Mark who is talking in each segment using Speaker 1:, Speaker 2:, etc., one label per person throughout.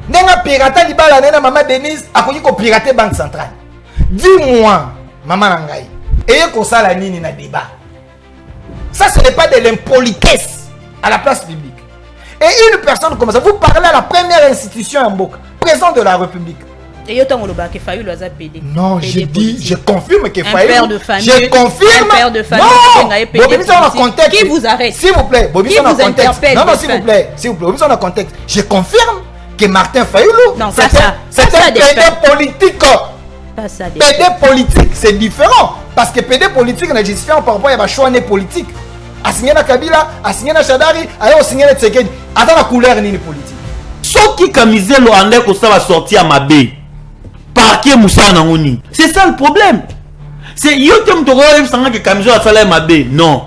Speaker 1: Ndenga pirata libala nena maman Denise akoki ko pirater banque centrale. Dis-moi, maman Nangai, et qu'on ça la nini na débat. Ça, ce n'est pas de l'impolitesse à la place publique. Et une personne comme ça, vous parlez à la première institution en Mboka, président de la République.
Speaker 2: Et autant on le bat que Fayulu a PD.
Speaker 1: Non, je dis, je confirme que
Speaker 2: Fayulu. Un père de famille.
Speaker 1: Je confirme.
Speaker 2: Un père de famille.
Speaker 1: Non, Bobby, ça en contexte.
Speaker 2: Qui vous arrête?
Speaker 1: S'il vous plaît, Bobby,
Speaker 2: ça en contexte.
Speaker 1: Non, s'il vous plaît, Bobby, ça en contexte. Je confirme que Martin Fayulu, c'est un PD politique. PD politique, c'est différent. Parce que PD politique n'est juste fait par rapport à choix politique. A signé la Kabila, a signé la Chadari, a signé la Tsekedi. Attends la couleur ni politique.
Speaker 3: Sauf qui Kamizelo en est ça va sortir à Mabé. Par qui Moussa Nangoni. C'est ça le problème. C'est Yotem Togolem Sanga que Kamizelo a salé Mabé. Non.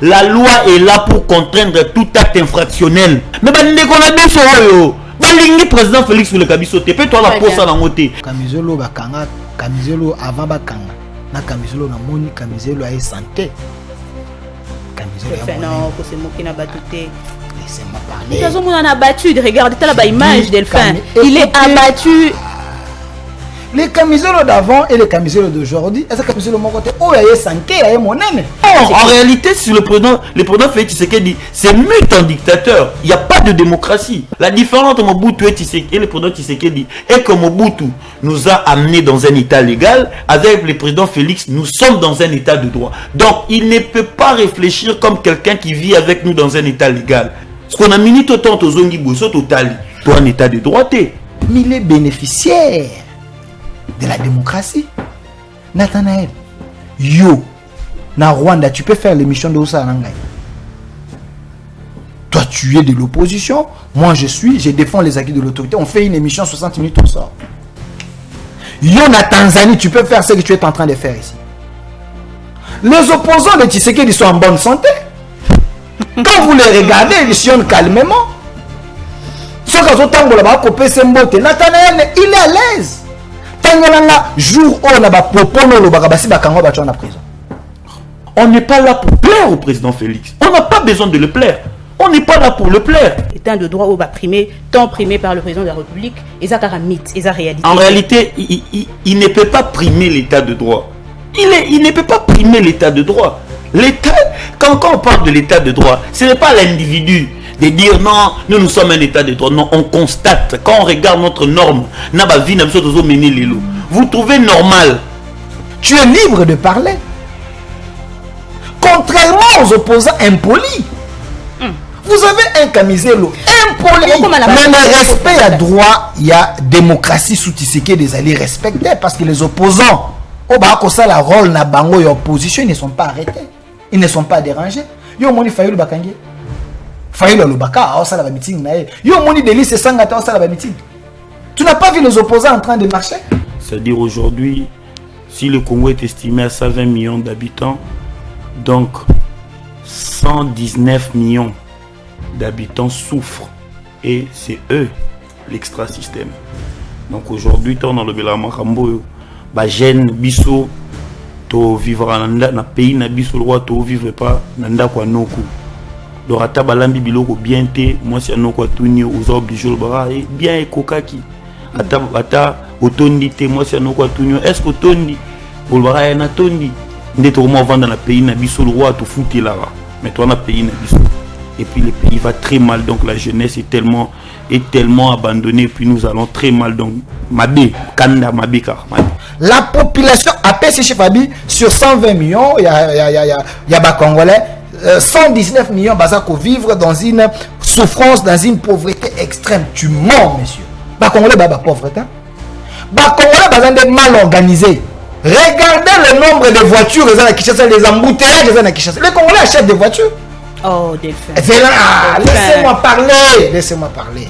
Speaker 3: La loi est là pour contraindre tout acte infractionnel. Mais ben ne qu'on a bien sur eux. Balingi président Félix sur le Kabiso. Te peut toi la pose en côté.
Speaker 1: Kamizelo bakanga, Kamizelo avant bakanga. Na Kamizelo na moni, Kamizelo a santé.
Speaker 2: Non, c'est moi qui n'a battu.
Speaker 1: Laissez-moi parler.
Speaker 2: De toute façon, on a battu. Regardez la image Delphin. Il est abattu.
Speaker 1: Les camisoles d'avant et les camisoles d'aujourd'hui, est-ce que les camisoles de mon côté, oh, il y a santé, il y a mon âme.
Speaker 3: En réalité, si le président Félix Tshisekedi, c'est mute en dictateur. Il n'y a pas de démocratie. La différence entre Mobutu et le président Tshisekedi est que Mobutu nous a amenés dans un état légal. Avec le président Félix, nous sommes dans un état de droit. Donc, il ne peut pas réfléchir comme quelqu'un qui vit avec nous dans un état légal. Ce qu'on a mis tout temps aux Zongi Bosso total, toi un état de droité.
Speaker 1: Mais il est bénéficiaire de la démocratie. Nathanaël, yo, na Rwanda, tu peux faire l'émission de Osa Nangai. Toi, tu es de l'opposition. Moi, je défends les acquis de l'autorité. On fait une émission 60 minutes, on sort. Yo, na Tanzanie, tu peux faire ce que tu es en train de faire ici. Les opposants de Tshisekedi sont en bonne santé. Quand vous les regardez, ils sillonnent calmement. Ce que Nathanaël, il est à l'aise.
Speaker 3: On n'est pas là pour plaire au président Félix. On n'a pas besoin de le plaire. On n'est pas là pour le plaire.
Speaker 2: État de droit tant primé par le président de la République, et ça un mythe, et ça réalité.
Speaker 3: En réalité, il ne peut pas primer l'état de droit. Il ne peut pas primer l'état de droit. L'état, quand on parle de l'état de droit, ce n'est pas l'individu de dire non, nous sommes un état de droit. Non, on constate, quand on regarde notre norme, vous trouvez normal.
Speaker 1: Tu es libre de parler. Contrairement aux opposants impolis. Vous avez un Kamizelo impoli. Mais le respect à droit, il y a démocratie sous Tshisekedi des alliés respectés parce que les opposants, au bas ça la rôle na bango et opposition, ils ne sont pas arrêtés. Ils ne sont pas dérangés. Yo moni Fayulu Bakangi. Fayulu Lubaka, ça la meeting na yo moni Délice Sangata, ça la meeting. Tu n'as pas vu les opposants en train de marcher?
Speaker 3: C'est-à-dire aujourd'hui, si le Congo est estimé à 120 millions d'habitants, donc 119 millions d'habitants souffrent. Et c'est eux, l'extra-système. Donc aujourd'hui, dans le Bélamakhambo, Bajen, Bisso, to vivre dans le pays, na Bisso, roi, to vivre pas, nanda kwa noku. Dorata balambi biloko bien te, moi si anoko atuni aux obligés le bara, bien et kokaki. Ata otondi te, moi si anoko atuni, est-ce que otondi? Pour le bara, y en a tondi. N'était au moins vendre dans le pays, na Bisso, le roi, to fouti là. Mais toi, na pays, na Bisso. Et puis le pays va très mal, donc la jeunesse est tellement abandonnée, puis nous allons très mal, donc Mabé, Kanda, Mabé,
Speaker 1: la population a perçu chez Fabi sur 120 millions, il y a des Congolais, 119 millions Bazako vivre dans une souffrance, dans une pauvreté extrême. Tu mens, monsieur. Les Congolais, pauvreté. Les Congolais, sont mal organisés. Regardez le nombre de voitures, les embouteillages, les Congolais achètent des voitures.
Speaker 2: Oh, Delphin.
Speaker 1: Laissez-moi parler. Laissez-moi parler.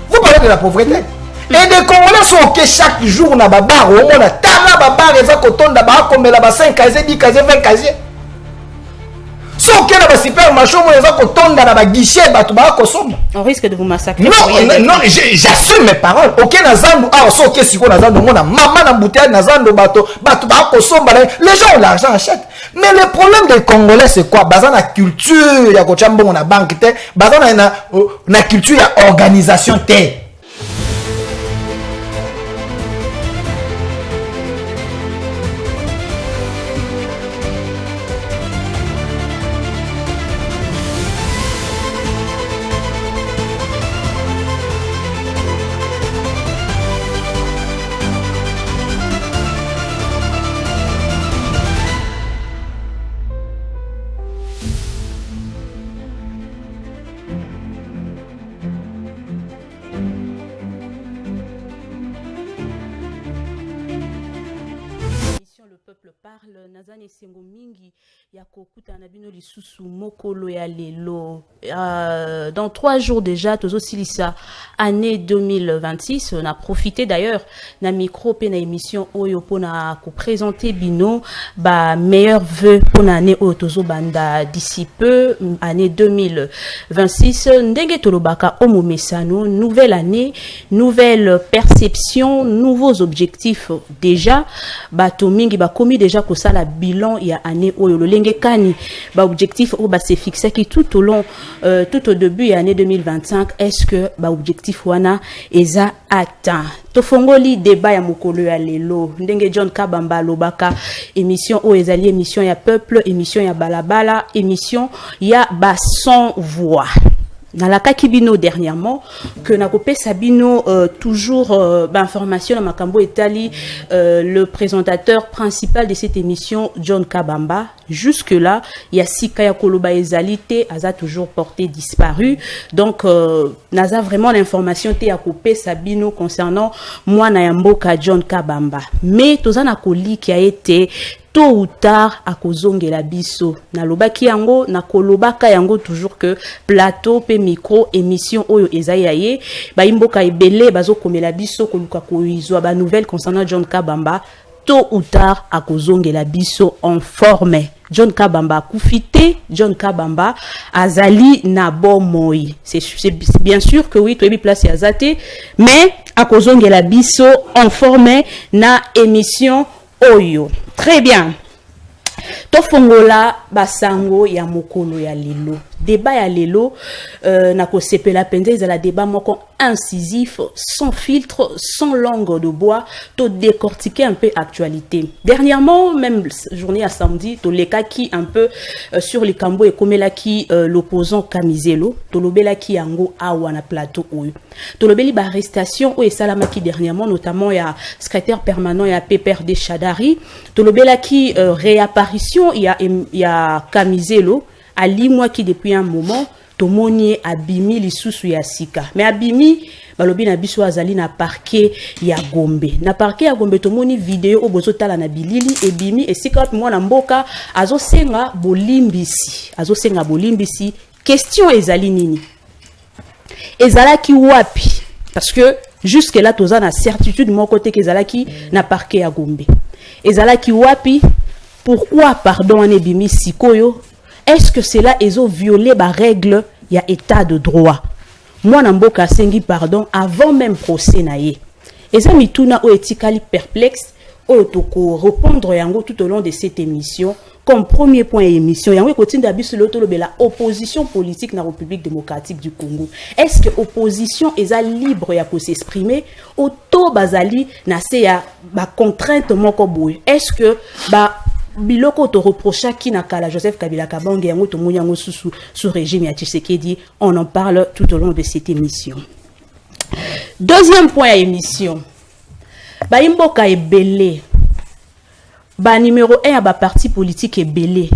Speaker 1: Vous parlez de la pauvreté. Et des Congolais sont ok chaque jour na babar. Au moins, na tala babar, ils ont coton d'abord comme la 5 casiers, 10 casiers, 20 casiers. Sont ok na supermarché, ils ont coton dans la guichet,
Speaker 2: on risque de vous massacrer.
Speaker 1: Non, j'assume mes paroles. Ok, na zandu, sont ok si on a zandu, on a maman na bouteille na zandu bato, les gens ont l'argent achètent. Mais le problème des Congolais, c'est quoi? Bazan la culture, il y a on a banque, bazan na culture, il y a organisation.
Speaker 2: parle nazani sengo mingi ya kokuta na bino lisusu mokolo ya lelo. Dans 3 jours déjà tozo silisa année 2026. On a profité d'ailleurs na micro pe na émission oyo pona ko présenter bino ba meilleurs vœux pour l'année oyo tozo banda d'ici peu année 2026. Ndenge tolobaka omo mesano, nouvelle année, nouvelle perception, nouveaux objectifs déjà. Bato mingi ba komi déjà ko sala bilan ya année oyo lo lenge kani ba objectif o ba se fixé qui tout au long tout au début ya année 2025 est-ce que ba objectif wana eza atteint. Tofongoli débat ya mokolo ya lelo ndenge John Kabamba lobaka émission o ezali émission ya peuple, émission ya balabala, émission ya ba sans voix. Dans la Kakibino dernièrement, que n'a coupé Sabino toujours information dans Makambo Etali, le présentateur principal de cette émission, John Kabamba. Jusque là, il y a Sikaya Koloba Ezalité, Aza toujours porté disparu. Donc, Naza vraiment l'information te a coupé Sabino concernant moi Nayamboka John Kabamba. Mais Tozana Koli qui a été tôt ou tard à kozongela biso na lobaki yango na kolobaka yango toujours que plateau pe micro émission oyo ezayaye ba imboka ebele bazo komela biso koluka koizwa ba nouvelle concernant John Kabamba tôt ou tard à kozongela biso en forme. John Kabamba kufite, John Kabamba azali na bomoi. C'est bien sûr que oui, toyebi place ya zate, mais à kozongela biso en forme na émission Oyo. Très bien. Tofongola basango ya mokolo ya lelo. Débat ya lelo na ko sepela pende za la débat moko incisif, sans filtre, sans langue de bois, to décortiquer un peu actualité. Dernièrement, même journée à samedi, to leka ki un peu sur les kambo et komela ki l'opposant Kamizelo, to lobela ki yango awa na plateau oyo. To lobeli ba arrestation o esalama ki dernièrement notamment ya secrétaire permanent ya PPRD Chadari, to lobela ki réapparition il y a Kamizelo Ali moi qui depuis un moment tomoni abimi lisusu ya sika mais abimi balobi na biso azali na parquet ya Gombe na parquet ya Gombe tomoni vidéo obozo tala na bilili ebimi esika mwana mboka azosenga bolimbisi question ezali nini ezalaki wapi parce que jusque là toza na certitude mon côté que ezalaki na parquet ya Gombe ezalaki wapi pourquoi pardon en ebimi sikoyo. Est-ce que cela est violé par règle il y a état de droit moi namboka sengi pardon avant même procès naie et ça mituna o etikali perplexe o toko répondre yango tout au long de cette émission comme premier point émission yango kotinda biso loto lobela opposition politique na République démocratique du Congo. Est-ce que opposition est libre ya ko s'exprimer auto bazali na se ya ba contrainte moko boy est-ce que ba biloko to reprocha ki na kala Joseph Kabila Kabange yango to munyango sous régime ya Tshisekedi. On en parle tout au long de cette émission. Deuxième point à émission. Ba imboka ebele. Ba numéro 1 à ba parti politique ebele.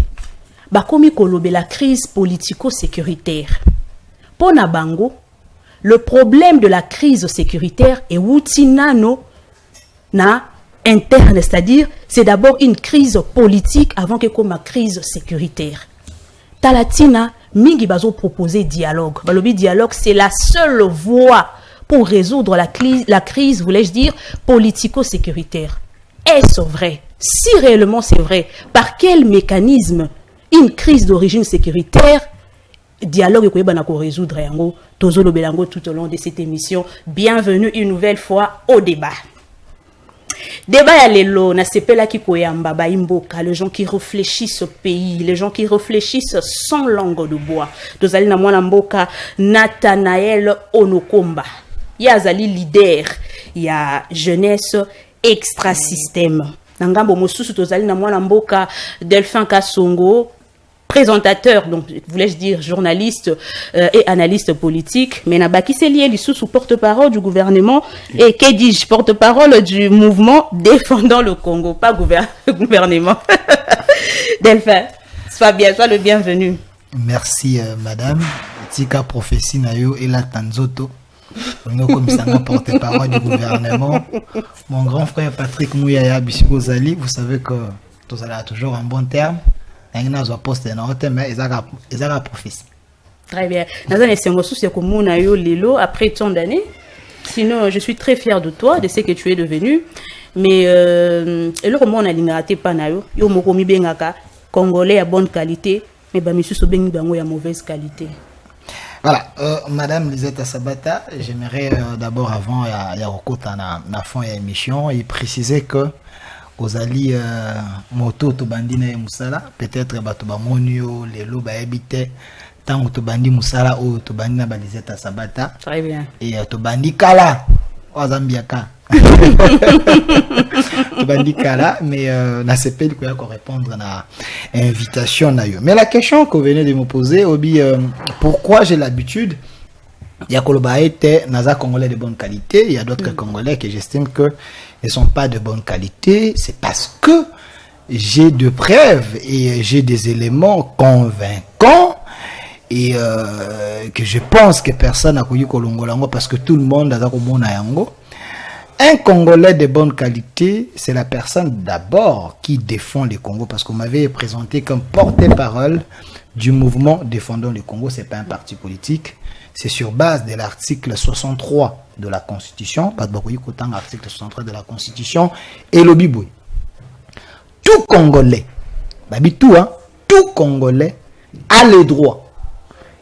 Speaker 2: Ba komi kolobe la crise politico-sécuritaire. Pona bango, le problème de la crise sécuritaire est wutinano na interne, c'est-à-dire c'est d'abord une crise politique avant que comme une crise sécuritaire. Talatina mingi bazo proposer dialogue. Balobi dialogue c'est la seule voie pour résoudre la crise, voulais-je dire, politico-sécuritaire. Est-ce vrai? Si réellement c'est vrai, par quel mécanisme une crise d'origine sécuritaire dialogue ko yeba na ko résoudre yango tozolo belango tout au long de cette émission. Bienvenue une nouvelle fois au débat. Débat ya lelo na sepela ki koyamba ba imboka, les gens qui réfléchissent au pays, les gens qui réfléchissent sans langue de bois. Tozali na mwana mboka Nathanaël Onokomba. Ya zali leader ya jeunesse extra-système. Nangambo mosusu tozali na mwana mboka Delphin Kasongo, présentateur, donc voulais-je dire journaliste et analyste politique, mais Nabaki c'est lié sous porte-parole du gouvernement et que dis-je, porte-parole du mouvement défendant le Congo, pas gouvernement. Delphin, sois le bienvenu.
Speaker 1: Merci madame. Tika prophétie nayo et la Tanzoto. Comme ça porte-parole du gouvernement. Mon grand frère Patrick Mouyaya Bisiko Zali, vous savez que tout ça toujours en bon terme. Il y a un poste de note, mais ils ont la prophétie.
Speaker 2: Très bien. Après tant d'années, sinon je suis très fier de toi, de ce que tu es devenu. Mais le roman n'a l'ingaraté pas nayo. Yo mokomi bengaka congolais à bonne qualité, mais ba monsieur so bengi bango ya mauvaise qualité.
Speaker 1: Voilà, Madame Lisette Sabata, j'aimerais d'abord avant ya rekota na fond ya émission et préciser que aux alliés moto to bandina et musala peut-être bato ba monio lelo ba habité tant to bandi musala ou to bandina ba Lisette Sabata.
Speaker 2: Très bien.
Speaker 1: Et to bandi kala o Zambiaka. To bandi kala mais na CPL ko ya ko répondre na invitation na yo. Mais la question que vous venez de me poser Obi pourquoi j'ai l'habitude il y a Kolobaete, Naza Congolais de bonne qualité. Il y a d'autres Congolais que j'estime que ne sont pas de bonne qualité. C'est parce que j'ai de preuves et j'ai des éléments convaincants et que je pense que personne n'a connu Kolongolango parce que tout le monde a connu Yango. Un Congolais de bonne qualité, c'est la personne d'abord qui défend le Congo parce qu'on m'avait présenté comme porte-parole du mouvement défendant le Congo. C'est pas un parti politique. C'est sur base de l'article 63 de la Constitution, pas de beaucoup autant l'article 63 de la Constitution et le Biboui. Tout Congolais, tout Congolais a le droit,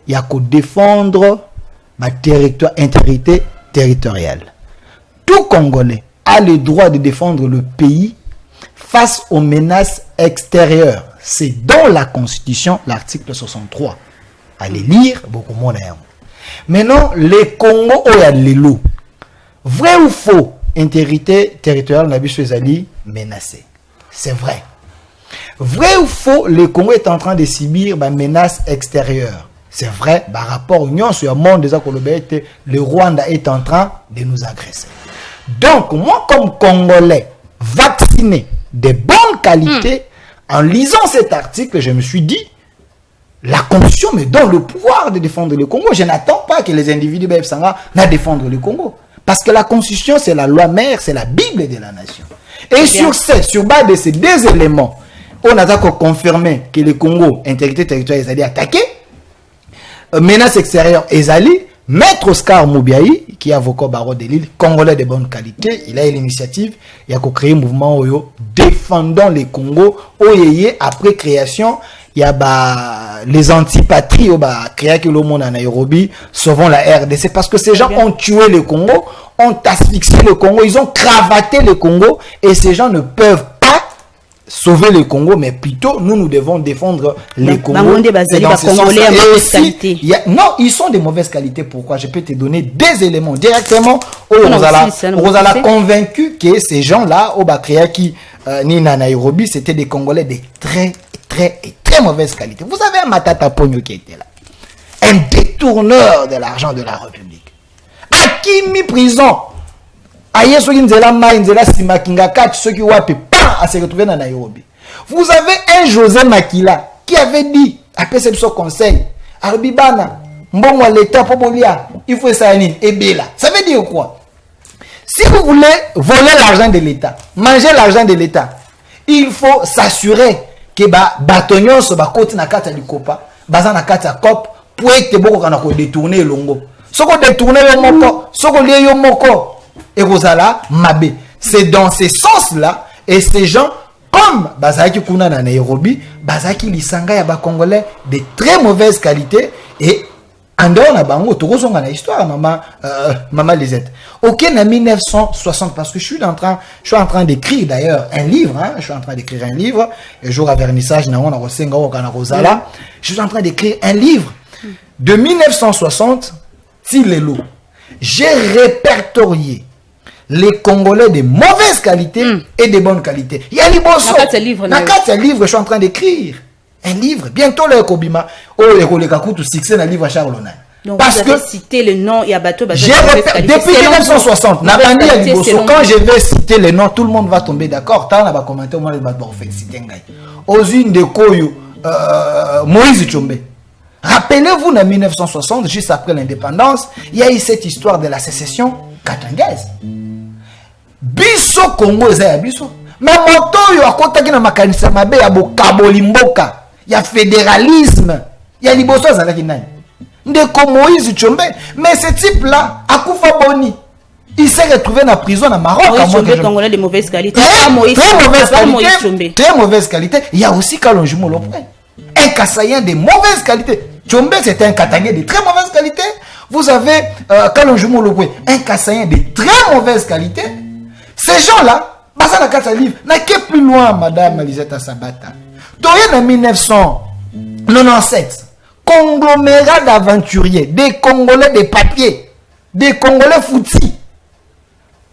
Speaker 1: il y a qu'à défendre ma territoire, intégrité territoriale. Tout Congolais a le droit de défendre le pays face aux menaces extérieures. C'est dans la Constitution, l'article 63. Allez lire beaucoup moins d'ailleurs. Maintenant, les Congo ou Lelo, vrai ou faux, intégrité territoriale n'a pas été menacée. C'est vrai. Vrai ou faux, le Congo est en train de subir une menace extérieure. C'est vrai, par rapport au Nyon, sur le monde des Akolobété, le Rwanda est en train de nous agresser. Donc, moi, comme Congolais, vacciné de bonne qualité, en lisant cet article, je me suis dit, la Constitution me donne le pouvoir de défendre le Congo. Je n'attends pas que les individus na défendre le Congo. Parce que la Constitution, c'est la loi mère, c'est la Bible de la nation. Et sur base de ces deux éléments, on a confirmé que le Congo, intégrité territoriale, est allé attaquer. Menace extérieure, est allé. Maître Oscar Moubiaï, qui est avocat barreau de Lille, Congolais de bonne qualité, il a eu l'initiative, il a créé un mouvement défendant le Congo, après création, il y a les antipatries créé que le monde à Nairobi, sauvant la RDC, parce que ces gens ont tué le Congo, ont asphyxié le Congo, ils ont cravaté le Congo, et ces gens ne peuvent pas sauver le Congo, mais plutôt nous devons défendre les Congo. Non, ils sont de mauvaise qualité. Pourquoi? Je peux te donner des éléments directement. On a convaincu que ces gens-là, au Bakriaki, Nina Nairobi, c'était des Congolais de très mauvaise qualité. Vous avez un Matata Pogno qui était là, un détourneur de l'argent de la République, à qui mis prison. Aïe, ceux qui nzela ma nzela simakinga kat ceux qui wapi pas à se retrouver dans Nairobi. Vous avez un José Makila qui avait dit après ce conseil Arbibana mbongo l'état popolia il faut ça et bela. Ça veut dire quoi? Si vous voulez voler l'argent de l'État, manger l'argent de l'État, il faut s'assurer que batonyon so ba koti na kata likopa, baza na kata cop pour être boko kana ko détourner longo. Soko détourner yo moko, soko lié yo moko. Et Rosala Mabé. C'est dans ce sens-là, et ces gens, comme Bazaki Kuna na Nairobi, Bazaki Lisanga ya ba Congolais de très mauvaise qualité, et en dehors na bango, Torozonga na histoire, maman Lisette. Ok, en 1960, parce que je suis en train d'écrire d'ailleurs un livre, je suis en train d'écrire un livre, et jour à vernissage, na Rosenga ou na Rosala, je suis en train d'écrire un livre de 1960, Tilelo. J'ai répertorié les Congolais de mauvaise qualité et de bonne qualité. Il y a les bons sons. Je suis en train d'écrire un livre. Bientôt, le Kobima. Tout succès dans le livre à Charles Lonay.
Speaker 2: Donc, parce que citer le nom, il y a bateau.
Speaker 1: Depuis 1960, quand je vais citer le nom, tout le monde va tomber d'accord. Tant on va commenter au moins les bateaux. Aux unes de Koyo, Moïse Tchombe. Rappelez-vous, en 1960, juste après l'indépendance, il y a eu cette histoire de la sécession katangaise. Biso Congo, biso. Mais moto yo akotaki na makanisa mabe ya bokabolimboka, ya fédéralisme, ya liboso azalaki nani? Ndeko Moïse Tshombe. Mais ce type là akufa boni. Il s'est retrouvé dans la prison au Maroc.
Speaker 2: Moïse Congolais de mauvaise qualité.
Speaker 1: Très mauvaise qualité. Il y a aussi Kalonji Molopé. Un Kassaïen de mauvaise qualité. Tshombe, c'était un Katangais de très mauvaise qualité. Vous avez Kalonji Molopé, un Kassaïen de très mauvaise qualité. Ces gens-là, Basa la carte livre, n'a que plus loin, Madame Lisetta Sabata. Toyen en 1997, conglomérat d'aventuriers, des Congolais de papier, des Congolais foutis.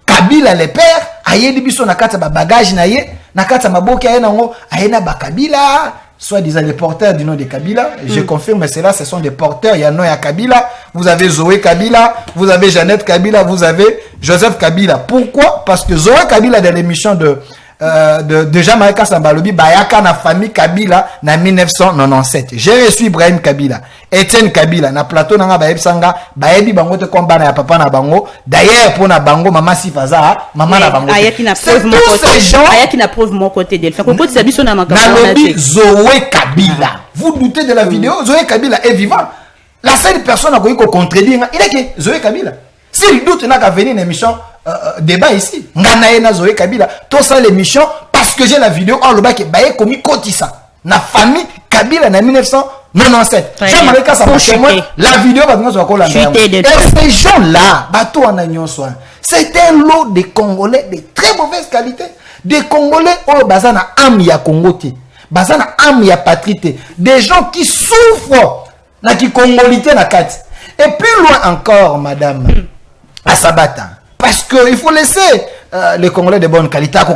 Speaker 1: Kabila le père, ayebi biso na kata ba bagage na ye, na kata maboki aye nango, ayena ba Kabila, soit disant les porteurs du nom de Kabila. Je confirme cela, ce sont des porteurs, il y a nom ya Kabila. Vous avez Zoé Kabila, vous avez Jeannette Kabila, vous avez Joseph Kabila. Pourquoi? Parce que Zoé Kabila dans l'émission de Jean-Marie Kassambalobi, Bayaka na famille Kabila na 1997. J'ai reçu Ibrahim Kabila, Etienne Kabila, na plateau nanga baebsanga, baebi bango te komba na ya papa na bango. D'ailleurs pour na bango mama Sifaza, maman na bango.
Speaker 2: Ayaki na preuve mon côté. Ayaki na preuve mon côté Delphin. Ko côté sabiso na makamba.
Speaker 1: Nalobi Zoé Kabila. Vous doutez de la vidéo? Zoé Kabila est vivant. La seule personne à qui contredire, il est que Zoé Kabila. S'il doute, il n'a qu'à venir une émission débat ici. Nganaena Zoé Kabila. Tout ça l'émission parce que j'ai la vidéo. Oh le bac est baillé comme Kotissa. Na famille Kabila en 1997. Jean-Marie la vidéo va nous encore la même. Et ces gens-là, bateau en agnon soin. C'est un lot de Congolais de très mauvaise qualité. Des Congolais oh bazana âme ya Congoté. Bazana âme ya patrie. Des gens qui souffrent na qui congolité na kat. Et plus loin encore, madame à Sabata. Parce qu'il faut laisser les Congolais de bonne qualité. Après.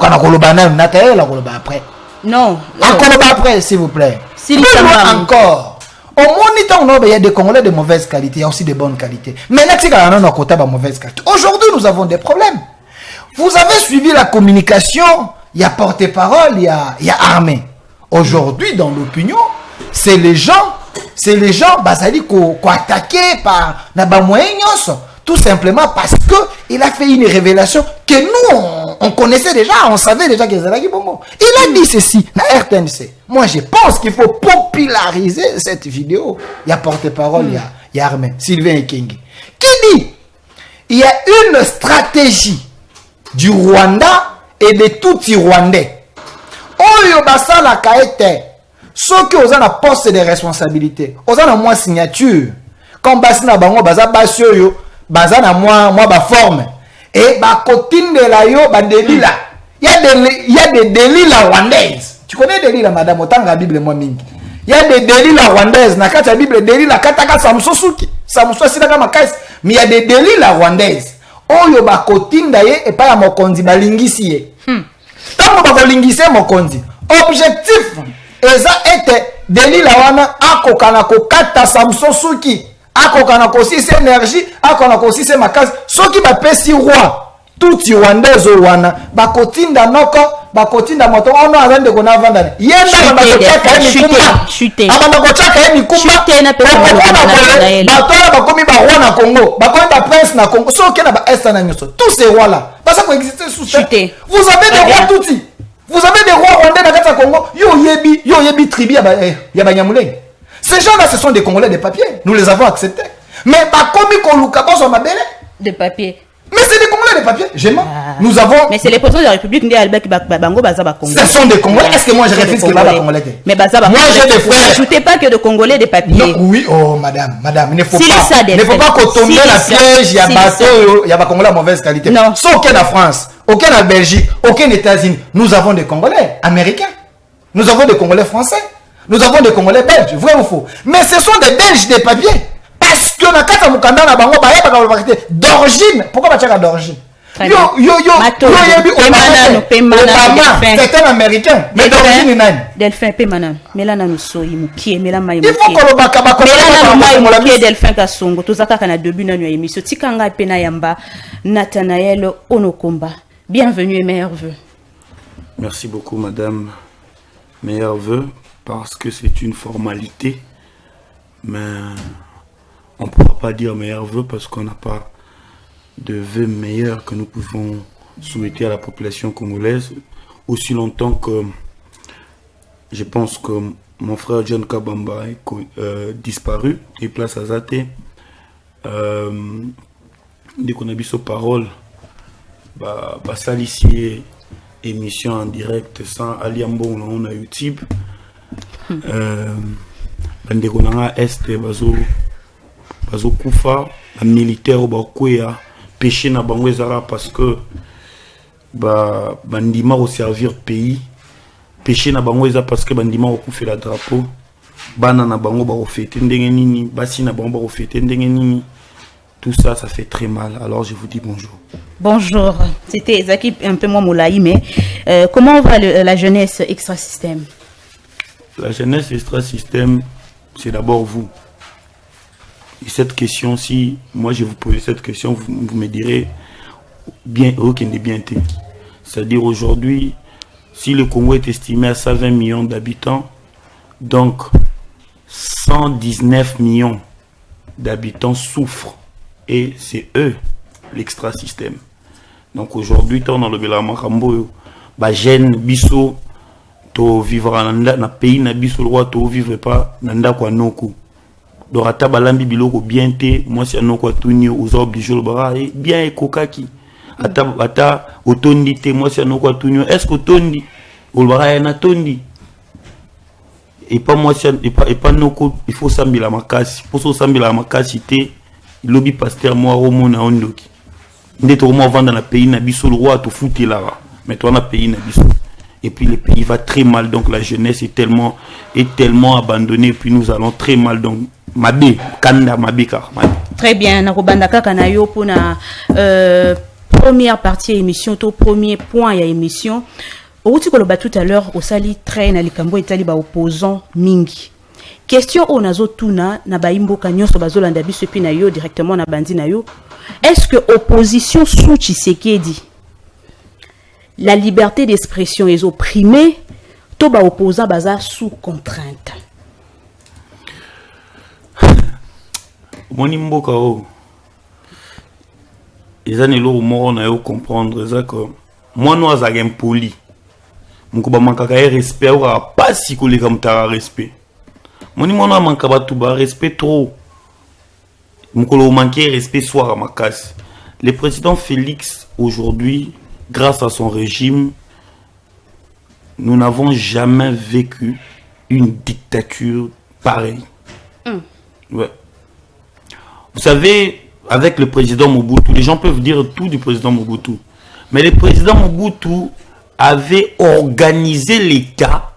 Speaker 2: Non.
Speaker 1: Après, s'il vous plaît. Plus loin encore. Au moniteur, il y a des Congolais de mauvaise qualité. Il y a aussi de bonne qualité. Mais aujourd'hui, nous avons des problèmes. Vous avez suivi la communication. Il y a porte-parole, il y a armée. Aujourd'hui, dans l'opinion, c'est les gens, basali ko attaqué par naba moyen tout simplement parce que il a fait une révélation que nous on connaissait déjà, on savait déjà que Zalaki Bongo. Il a dit ceci na RTNC. Moi je pense qu'il faut populariser cette vidéo. Il y a porte-parole, il y a Armé, Sylvain Ekengi qui dit il y a une stratégie du Rwanda et de tout Rwandais. Oyo basala kaete. Ceux qui ont un poste de responsabilité, ont un moins signature. Comme basina bango baza basio yo, baza na moi ba forme. Et ba cotine de la yo ba delila. Il y a des délits rwandaises. Tu connais des délits madame autant la Bible moi mingi. Il y a des délits rwandaises. Na kata Bible délits la kataka samsosuki. Samso sina kama kais. Mais il y a des délits rwandaises. Oyo ba cotine daye et pas ya mokonzi ba lingisi ye. Tant ba lingisi mokonzi. Objectif eza ete delila wana akokana kokata Samson Suki akokana kosisa énergie akokana kosisa makasi soki bapesi roi tout Rwandais wana bakotinda noko bakotinda moto ono azande kona vanda yenda bakochaka mikumba abanda kochaka mikumba batola bakomi ba roi na Congo bakomi ba prince na Congo soki na ba est na nyoso tous ces rois là parce que exister sous ça vous avez des rois touti. Vous avez des rois rwandais dans le Congo. Yo yebi tribu ya Banyamulenge. Ces gens-là, ce sont des Congolais de papier. Nous les avons acceptés. Mais pas comme Koluka sont ma belle.
Speaker 2: De papier.
Speaker 1: Mais c'est des Congolais de papier. J'aime. Nous avons.
Speaker 2: Mais c'est les présidents de la République qui Bango Bazaba Congo.
Speaker 1: Ce sont des Congolais. Est-ce que moi je refuse que Baba Congolais?
Speaker 2: Mais Bazaba.
Speaker 1: Moi j'ai des frères.
Speaker 2: N'ajoutez pas que de Congolais de papier.
Speaker 1: Non, oui, oh madame, il ne faut pas qu'on tombe dans la piège. Il y a bateau, il y a pas Congolais de mauvaise qualité.
Speaker 2: Non.
Speaker 1: Sauf aucun en France, aucun en Belgique, aucun aux États-Unis. Nous avons des Congolais américains. Nous avons des Congolais français. Nous avons des Congolais belges. Vrai ou faux? Mais ce sont des Belges de papier. Parce que na kata mukanda na bango ba d'origine. Pourquoi ba d'origine? C'est un américain, mais d'origine nani?
Speaker 2: Delphin Pemana, Melana nous soyi mukie, Melana
Speaker 1: il faut que le
Speaker 2: bakaba Delphin Kasongo, tozaka kana début na émission tikanga pena yamba Nathanaël Onokomba. Bienvenue et meilleurs vœux.
Speaker 3: Merci beaucoup madame. Meilleurs vœux parce que c'est une formalité, mais on ne pourra pas dire meilleurs vœux parce qu'on n'a pas de vœux meilleurs que nous pouvons souhaiter à la population congolaise. aussi longtemps que je pense que mon frère John Kabamba est disparu et place à Zate. Dès qu'on a vu sa parole, ça ici émission en direct sans Aliambo on a YouTube. Dès qu'on a Est, bazo kufa, militaire au Bakoya, péché na Bangwezara parce que bandima au servir pays. Péché na Bangweza parce que bandima au fait la drapeau. Bana na bango ba ofete ndenge nini, basi na bango ba ofete ndenge nini. Tout ça, ça fait très mal. Alors, je vous dis bonjour.
Speaker 2: Bonjour. C'était Zaki un peu moins moulaï, mais comment va la jeunesse extra-système?
Speaker 3: La jeunesse extra-système, c'est d'abord vous. Et cette question, si moi je vous pose cette question, vous me direz bien, aucun des bien été. C'est-à-dire aujourd'hui, si le Congo est estimé à 120 millions d'habitants, donc 119 millions d'habitants souffrent. Et c'est eux, l'extra-système. Donc aujourd'hui, dans le Belama Kambo, jeune biso, to vivre dans le pays, na biso roi, to vivre pas nanda kwa noku. Dorata balambi biloko bien te, moi si anoko atuni aux obligés le bara, bien ekokaki. Ata otondi te, moi si anoko atuni, est-ce que otondi? Ou le bara na tondi? Et pas moi si et pas noko, il faut sambila makasi. Pour ça sambila makasi te. Lobby pasteur moi au monde à Ondoki. N'était au moins vendre dans le pays na biso le roi à te foutre là. Mais toi dans le pays na biso. Et puis le pays va très mal, donc la jeunesse est tellement abandonnée. Et puis nous allons très mal, donc Mabé, Kanda, Mabé car.
Speaker 2: Très bien, Nakobanda Kakanayo pour la première partie émission, tout premier point à émission. Au tout à l'heure, au sali train à l'Ikambo et taliba opposant Mingi. Question au nazo tuna na baimbo kanyo so bazolanda biso epi na yo directement na bandi na yo. Est-ce que opposition sous Tshisekedi la liberté d'expression est opprimée, to ba opposant baza sous contrainte?
Speaker 3: Moni mboka o. Ezane lo moro na yo comprendre ça que moi no azagem poli. Mukuba mankaka respect ou pas si ko le comme ta respect. Moni mona manka batu ba respect trop. Mukolo manquer respect soir à ma casse. Le président Félix aujourd'hui, grâce à son régime, nous n'avons jamais vécu une dictature pareille. Ouais. Vous savez, avec le président Mobutu, les gens peuvent dire tout du président Mobutu, mais le président Mobutu avait organisé l'État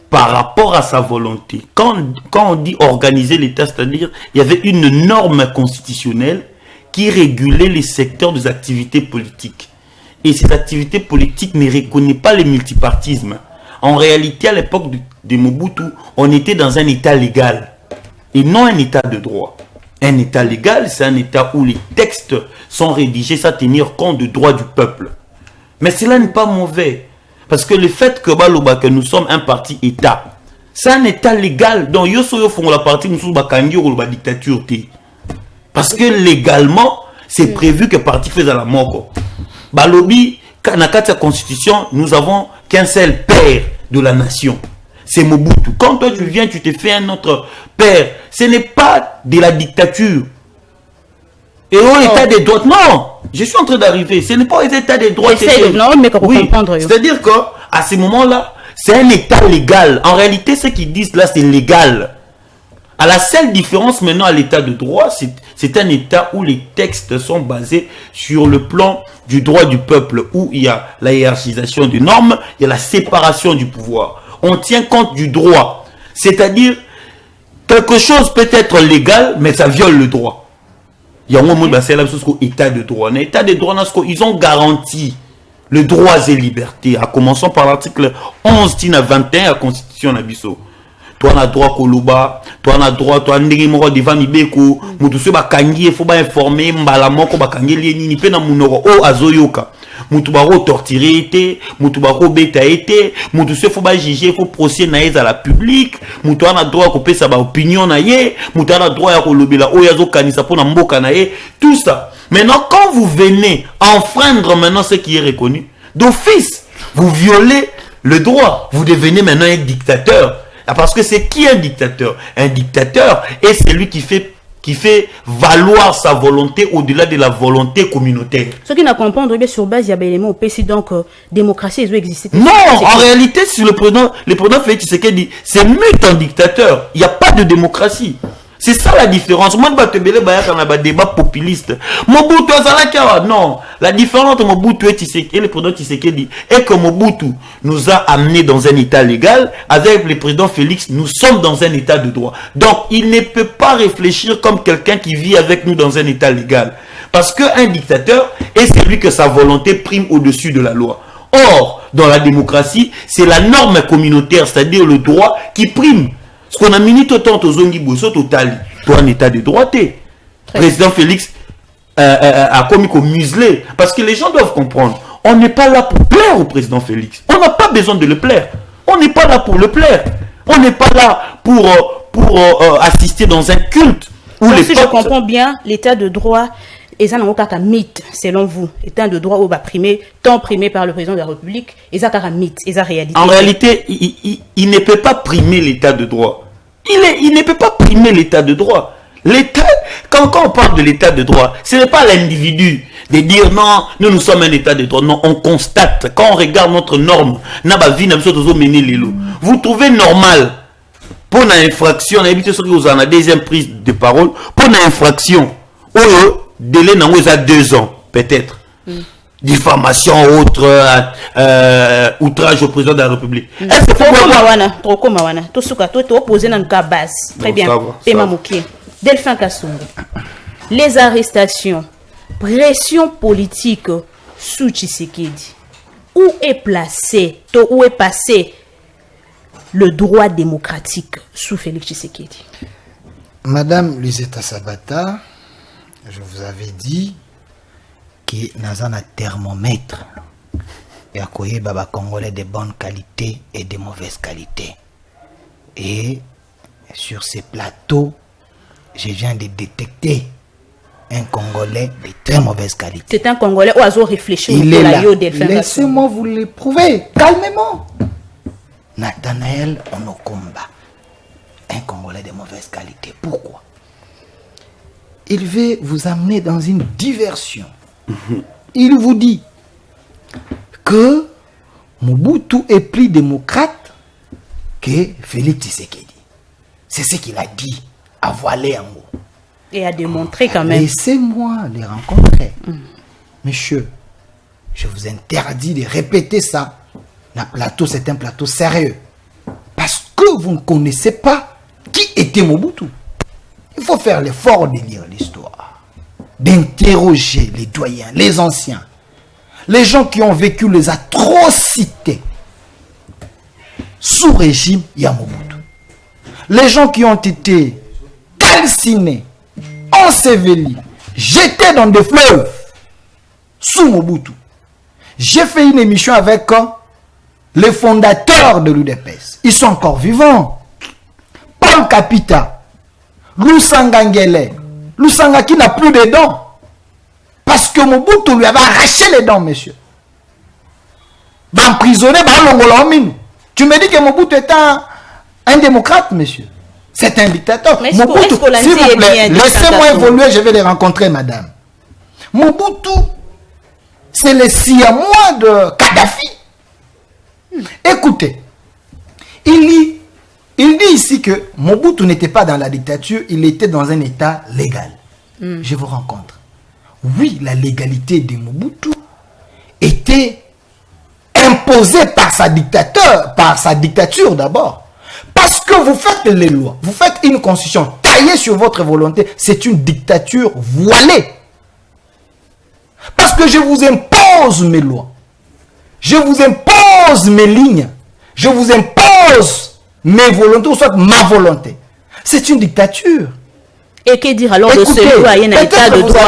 Speaker 3: par rapport à sa volonté. Quand on dit organiser l'État, c'est-à-dire il y avait une norme constitutionnelle qui régulait les secteurs des activités politiques. Et cette activité politique ne reconnaît pas le multipartisme. En réalité, à l'époque de Mobutu, on était dans un État légal et non un État de droit. Un État légal, c'est un État où les textes sont rédigés sans tenir compte du droit du peuple. Mais cela n'est pas mauvais. Parce que le fait que nous sommes un parti État, c'est un État légal. Donc, nous sommes la partie nous sommes la dictature. Parce que légalement, c'est prévu que le parti fasse la mort. Balobi, dans la constitution, nous avons qu'un seul père de la nation. C'est Mobutu. Quand toi tu viens, tu te fais un autre père. Ce n'est pas de la dictature. Et au état des droits, non, je suis en train d'arriver. Ce n'est pas un état des droits. Oui, c'est-à-dire qu'à ce moment-là, c'est un état légal. En réalité, ce qu'ils disent là, c'est légal. À la seule différence maintenant à l'état de droit, c'est un état où les textes sont basés sur le plan du droit du peuple, où il y a la hiérarchisation des normes, il y a la séparation du pouvoir. On tient compte du droit. C'est-à-dire, quelque chose peut être légal, mais ça viole le droit. Il y a un moment où c'est l'état de droit. L'état de droit, ils ont garanti le droit et liberté, à commencer par l'article 11 à 21 de la Constitution Nabiso. Toi, on a droit Koluba, toi, on a droit, toi, on devant Mibeko, Moutou Bakangi, il faut informer, Mbalamoko Bakangi, Lieni, Pena Munoro, O Azoyoka. Moutou Baro torturé été, Moutou Baro bêta été, Moutou se faut juger, il faut procéder naïs à la public, Moutou on a droit à couper sa opinion naïe, Moutou on a droit à kolobela, Oyazo Kanisa pour Namboka naïe, tout ça. Maintenant, quand vous venez enfreindre maintenant ce qui est reconnu, d'office, Vous violez le droit. Vous devenez maintenant un dictateur. Parce que c'est qui un dictateur? Un dictateur est celui qui fait valoir sa volonté au-delà de la volonté communautaire.
Speaker 2: Ce qui n'a comprendre bien sur base, il y a des éléments au PC, donc démocratie, ils ont existé.
Speaker 3: Non, en réalité, sur le président Félix Tshisekedi, c'est mute en dictateur. Il n'y a pas de démocratie. C'est ça la différence. Moi, je vais te un débat populiste. Mobutu, non. La différence entre Mobutu et le président Tshisekedi est que Mobutu nous a amenés dans un état légal. Avec le président Félix, nous sommes dans un état de droit. Donc, il ne peut pas réfléchir comme quelqu'un qui vit avec nous dans un état légal. Parce qu'un dictateur est celui que sa volonté prime au-dessus de la loi. Or, dans la démocratie, c'est la norme communautaire, c'est-à-dire le droit qui prime. Ce qu'on a mis tout autant aux Zongi Bosso total, toi un état de droit. Président Félix a commis comme muselé. Parce que les gens doivent comprendre, on n'est pas là pour plaire au président Félix. On n'a pas besoin de le plaire. On n'est pas là pour le plaire. On n'est pas là pour assister dans un culte. Où
Speaker 2: donc, si je comprends bien, l'état de droit est un mythe, selon vous. L'état de droit tant primé par le président de la République, est un mythe, est une réalité.
Speaker 3: En réalité, il ne peut pas primer l'état de droit. Il ne peut pas primer l'état de droit. L'état, quand on parle de l'état de droit, ce n'est pas l'individu de dire non, nous sommes un état de droit. Non, on constate, quand on regarde notre norme, vous trouvez normal pour une infraction, vous en a deuxième prise de parole, pour une infraction, délai à 2 ans, peut-être. Diffamation, outrage au président de la République. Est-ce
Speaker 2: que très bien. Delphin Kassongo. Les arrestations, pression politique sous Tshisekedi. Où est passé le droit démocratique sous Félix Tshisekedi?
Speaker 1: Madame Lisetta Sabata, je vous avais dit que nous avons un thermomètre et à quoi baba congolais de bonne qualité et de mauvaise qualité. Et sur ces plateaux, je viens de détecter un Congolais de très mauvaise qualité.
Speaker 2: C'est un Congolais où ils ont réfléchi.
Speaker 1: Il est là. Laissez-moi vous le prouver calmement. Nathanaël Onokomba, un Congolais de mauvaise qualité. Pourquoi? Il veut vous amener dans une diversion. Il vous dit que Mobutu est plus démocrate que Félix Tshisekedi. C'est ce qu'il a dit à voiler en haut.
Speaker 2: Et à démontrer quand même.
Speaker 1: Laissez-moi les rencontrer. Monsieur, je vous interdis de répéter ça. Le plateau, c'est un plateau sérieux. Parce que vous ne connaissez pas qui était Mobutu. Il faut faire l'effort de lire l'histoire, d'interroger les doyens, les anciens, les gens qui ont vécu les atrocités sous régime Mobutu. Les gens qui ont été calcinés, ensevelis, jetés dans des fleuves sous Mobutu. J'ai fait une émission avec les fondateurs de l'UDPS. Ils sont encore vivants. Paul Kapita, Lusanga Ngele, Lusanga qui n'a plus de dents. Parce que Mobutu lui avait arraché les dents, monsieur. Emprisonné par l'Ongolomine. Tu me dis que Mobutu est un démocrate, monsieur. C'est un dictateur.
Speaker 2: Mais
Speaker 1: Mobutu, s'il vous plaît, laissez-moi évoluer, je vais les rencontrer, madame. Mobutu, c'est le siamois de Kadhafi. Écoutez, il dit ici que Mobutu n'était pas dans la dictature, il était dans un état légal. Je vous rencontre. Oui, la légalité de Mobutu était imposée par sa dictature d'abord. Parce que vous faites les lois, vous faites une constitution taillée sur votre volonté, c'est une dictature voilée. Parce que je vous impose mes lois. Je vous impose mes lignes. Je vous impose mes volontés, ou soit ma volonté. C'est une dictature.
Speaker 2: Et que dire alors de celui qui a un état de droit?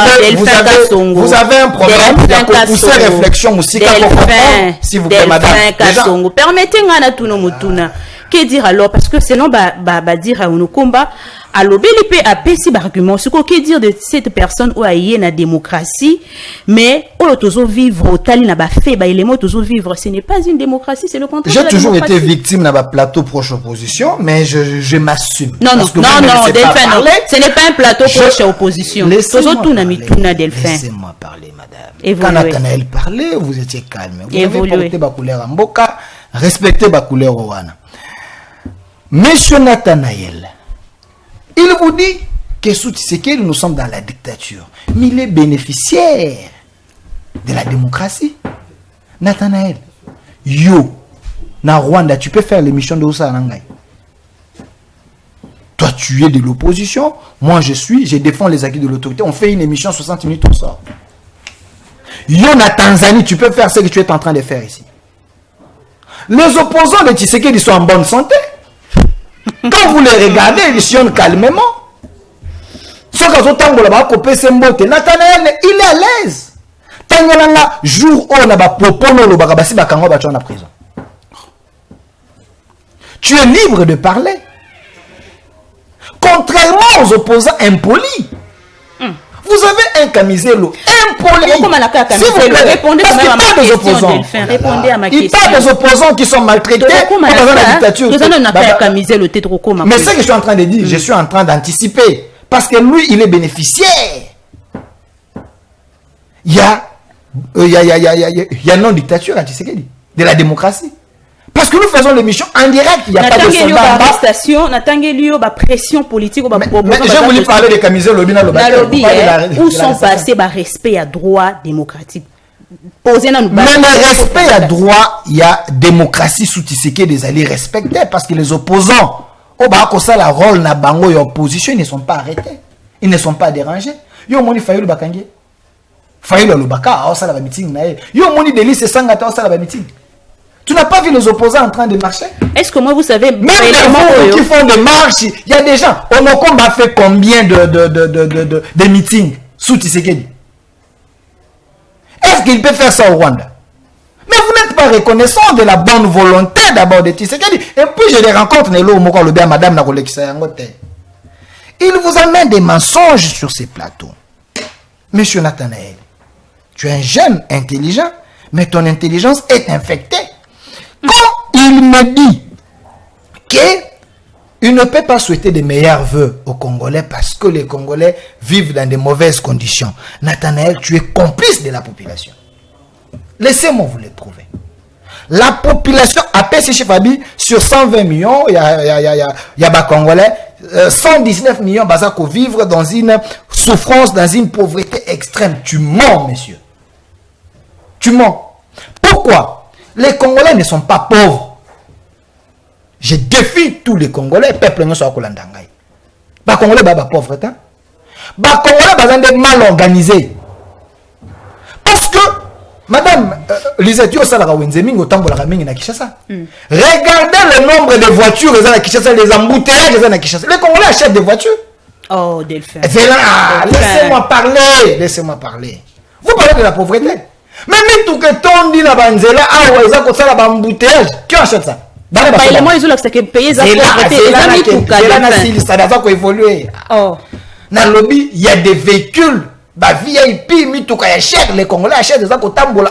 Speaker 1: Vous avez un problème. Il y a pour pousser réflexion aussi. S'il vous plaît, madame.
Speaker 2: Permettez-moi na tuno mutuna. Que dire alors? Parce que sinon, dire à Onokomba, à l'obélipe, à pessi argument, ce que dire de cette personne où il y a la démocratie, mais où l'autoso vivre, tali n'a pas fait, il est mot vivre, ce n'est pas une démocratie, c'est le contraire.
Speaker 1: J'ai toujours été victime d'un plateau proche opposition, mais je m'assume.
Speaker 2: Non, Delphin, non. Ce n'est pas un plateau proche opposition.
Speaker 1: Laissez-moi parler, madame. Quand Nathanaël parlait, vous étiez calme. Vous avez porté ma couleur en boca, respectez ma couleur au wana. Monsieur Nathanaël, il vous dit que sous Tshisekedi, nous sommes dans la dictature. Mais il est bénéficiaire de la démocratie. Nathanaël, yo, na Rwanda, tu peux faire l'émission de Osa Nangai. Toi, tu es de l'opposition. Moi, je défends les acquis de l'autorité. On fait une émission 60 minutes, on sort. Yo, na Tanzanie, tu peux faire ce que tu es en train de faire ici. Les opposants de Tshisekedi, ils sont en bonne santé. Quand vous les regardez, ils sillonnent calmement. Nathanaël, il est à l'aise. Jour où on a en prison. Tu es libre de parler. Contrairement aux opposants impolis. Vous avez un camiselo impoli.
Speaker 2: Répondez à ma question. Répondez à ma question.
Speaker 1: Il parle des opposants qui sont maltraités dans la dictature. Mais ce que je suis en train de dire, je suis en train d'anticiper. Parce que lui, il est bénéficiaire. Il y a non-dictature à Tshisekedi, de la démocratie. Parce que nous faisons l'émission en direct, il n'y a pas de
Speaker 2: soldat. Pression politique.
Speaker 1: Mais j'ai voulu parler de camisole lobby dans le
Speaker 2: où sont passés le respect à droit démocratique.
Speaker 1: Mais le respect à droit, il y a démocratie sous Tshisekedi des alliés respectés parce que les opposants, la rôle na bango et opposition, ils ne sont pas arrêtés, ils ne sont pas dérangés. Yo moni Fayulu Bakangi, Fayulu Lubaka, ça la meeting na yo moni Delis Sangata, ça la meeting. Tu n'as pas vu les opposants en train de marcher?
Speaker 2: Est-ce que moi, vous savez...
Speaker 1: Même les gens qui font des marches, il y a des gens... Onokomba a fait combien de meetings sous Tshisekedi? Est-ce qu'il peut faire ça au Rwanda? Mais vous n'êtes pas reconnaissant de la bonne volonté d'abord de Tshisekedi. Et puis je les rencontre, madame, il vous amène des mensonges sur ces plateaux. Monsieur Nathanaël, tu es un jeune intelligent, mais ton intelligence est infectée. Quand il me dit qu'il ne peut pas souhaiter de meilleurs vœux aux Congolais parce que les Congolais vivent dans de mauvaises conditions, Nathanaël, tu es complice de la population. Laissez-moi vous le prouver. La population a payé chez Fabi sur 120 millions, il y a des Congolais, 119 millions Bazako vivre dans une souffrance, dans une pauvreté extrême. Tu mens, monsieur. Tu mens. Pourquoi? Les Congolais ne sont pas pauvres. Je défie tous les Congolais, peuple ne soit pas l'andangai. Les Congolais sont pauvres. Les Congolais sont mal organisés. Parce que, madame Lisette, regardez le nombre de voitures à Kinshasa, les embouteillages à Kinshasa. Les Congolais achètent des voitures.
Speaker 2: Oh, Delphin.
Speaker 1: Laissez-moi parler. Laissez-moi parler. Vous parlez de la pauvreté. Mais tout que ton dit la banzela, qui achète ça? Dans le lobby, il y a des véhicules. VIP, les Congolais achètent des Congolais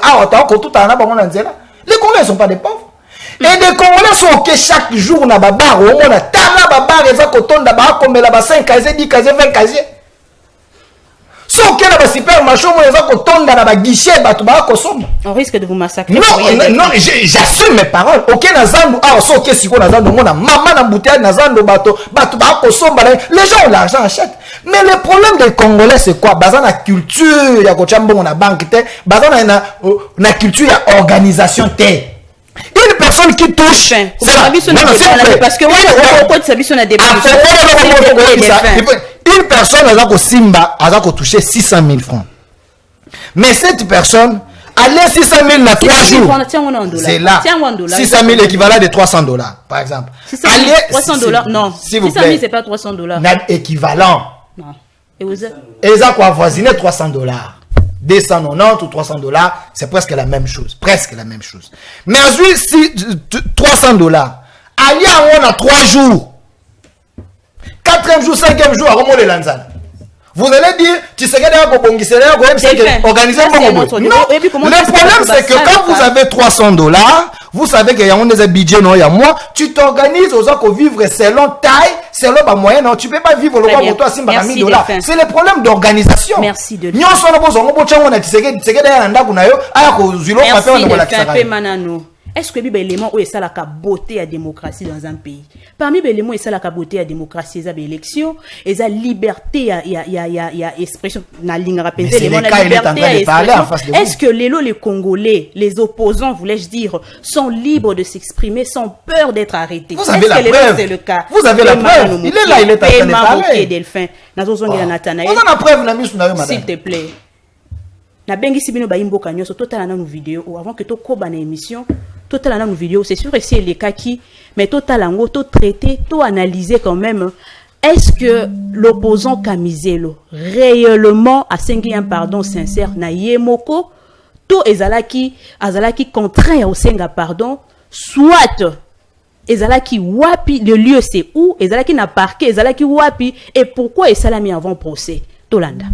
Speaker 1: ne sont pas des pauvres. Et des Congolais sont ok chaque jour na babar. Au moins, tala babar, les Akotonda, comme la 5 casiers, 10 casiers, 20 casiers.
Speaker 2: On risque de vous massacrer.
Speaker 1: Non, j'assume mes paroles. Les gens ont l'argent, achètent. Mais le problème des Congolais, c'est quoi? La culture, il y a la banque, la culture, il y a organisation. Une personne qui touche,
Speaker 2: parce que
Speaker 1: une personne a touché 600 000 francs. Mais cette personne a laissé 600 000 dans 3 jours. C'est là. 600 000 équivalent de 300 $, par exemple.
Speaker 2: 300 $, non. 600 000, c'est pas 300 $.
Speaker 1: Équivalent.
Speaker 2: Non.
Speaker 1: Et ça quoi avoisiner 300 $. 290 ou 300 $, c'est presque la même chose. Presque la même chose. Mais ensuite, si 300 $, on a 3 jours. 4e jour, 5e jour, avant les lanzana. Vous allez dire, tu sais que organiser un bon. Non, le problème c'est que quand vous avez $300, vous savez qu'il y a des budgets, non, il y a moi, tu t'organises aux gens qui vivent selon taille, selon ma moyenne, non, tu peux pas vivre le roi pour toi, $1000. C'est le problème d'organisation.
Speaker 2: Merci de Est-ce que les éléments où ça la beauté à démocratie dans un pays? Parmi les éléments où ça la beauté à démocratie, il y a élection, il y a liberté, il y a expression. Est-ce que les Congolais, les opposants, voulais-je dire, sont libres de s'exprimer sans peur d'être arrêtés?
Speaker 1: Vous avez la preuve.
Speaker 2: C'est le cas.
Speaker 1: Vous avez la preuve. Il est là, il est en train de parler.
Speaker 2: On
Speaker 1: a la preuve,
Speaker 2: s'il te plaît. Na bengi sibino ba imboka nyoso totala na nos vidéo avant que to koba na émission totala na nos vidéo c'est sûr que c'est les cas qui mais totala ngo to traiter to analyser quand même est-ce que l'opposant Kamizelo réellement a sengi un pardon sincère na yemoko to ezalaki contraint au senga pardon soit ezalaki wapi le lieu c'est où ezalaki na parquet ezalaki wapi et pourquoi esalami avant procès Tolanda.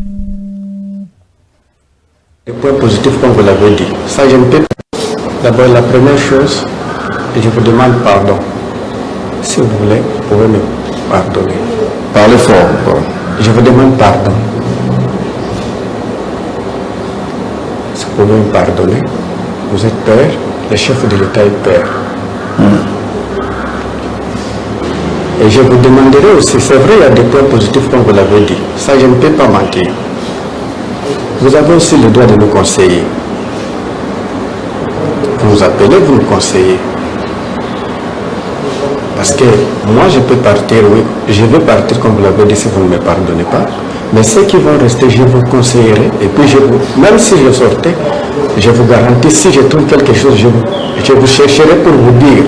Speaker 4: Les points positifs, comme vous l'avez dit, ça je ne peux pas. D'abord, la première chose, je vous demande pardon. Si vous voulez, vous pouvez me pardonner.
Speaker 5: Parlez fort.
Speaker 4: Je vous demande pardon. Si vous pouvez me pardonner, vous êtes père, le chef de l'État est père. Et je vous demanderai aussi, c'est vrai, il y a des points positifs, comme vous l'avez dit. Ça, je ne peux pas manquer. Vous avez aussi le droit de nous conseiller. Vous nous appelez, vous nous conseillez. Parce que moi, je peux partir, oui. Je vais partir, comme vous l'avez dit, si vous ne me pardonnez pas. Mais ceux qui vont rester, je vous conseillerai. Et puis, même si je sortais, je vous garantis, si je trouve quelque chose, je vous chercherai pour vous dire.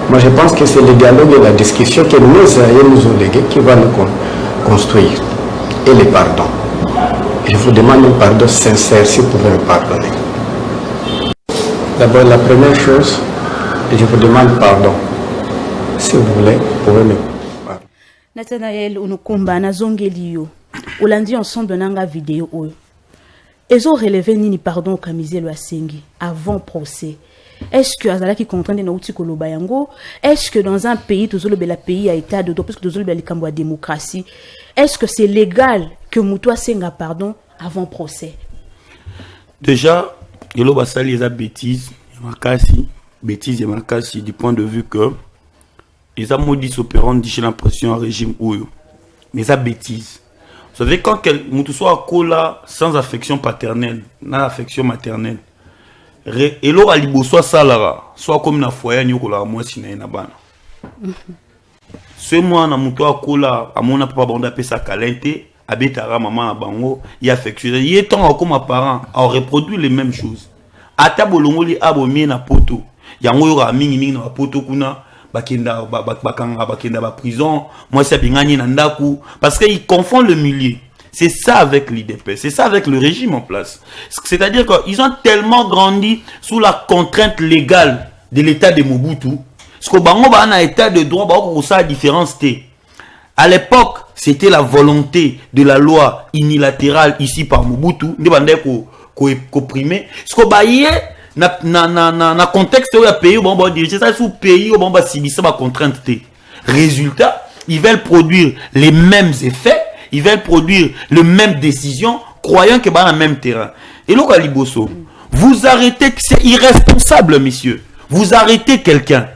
Speaker 4: Moi, je pense que c'est le dialogue et la discussion que nous avons légués qui va nous construire. Et les pardons. Je vous demande un pardon sincère si vous pouvez me pardonner. D'abord, la première chose, je vous demande pardon. Si vous voulez, vous pouvez me pardonner.
Speaker 2: Nathanaël Unukumba, Nazongelio, Olandi ensemble dans la vidéo. Ils ont relevé ni pardon Kamizelo Asengi avant procès. Est-ce que Azala qui contraint de Nauti Kolobayango? Est-ce que dans un pays, tout le pays a été de parce que tout le cambo démocratie, est-ce que c'est légal que Moutoua Senga pardon avant procès?
Speaker 3: Déjà, il y a des bêtises, bêtises du point de vue que les modus operandi j'ai l'impression un régime où mais ça bêtise. Vous savez quand Moutoua soit cola sans affection paternelle, sans affection maternelle. Et l'or soit salara, soit comme na foyer ni kola moi sina na bana. Ce moi na muto akola amona papa bonda pesa kalente abetara maman na bango y affectueux. Y est temps comme parents on reproduit les mêmes choses. Ata bolongoli abomie na poto. Yango yo ra mingi na poto kuna bakenda bakenda ba prison. Moi c'est bingani na ndaku parce que ils confondent le milieu. C'est ça avec l'IDP, c'est ça avec le régime en place. C'est-à-dire qu'ils ont tellement grandi sous la contrainte légale de l'état de Mobutu. Parce que Bango a un état de droit, ça a différence. À l'époque, c'était la volonté de la loi unilatérale ici par Mobutu. Ils ont comprimé. Parce que na contexte où il y a pays, on va diriger ça sous pays, on va subir ça contrainte. Résultat, ils veulent produire les mêmes effets. Ils veulent produire les mêmes décisions, croyant que dans le même terrain. Et là, Liboso, vous arrêtez, c'est irresponsable, monsieur. Vous arrêtez quelqu'un.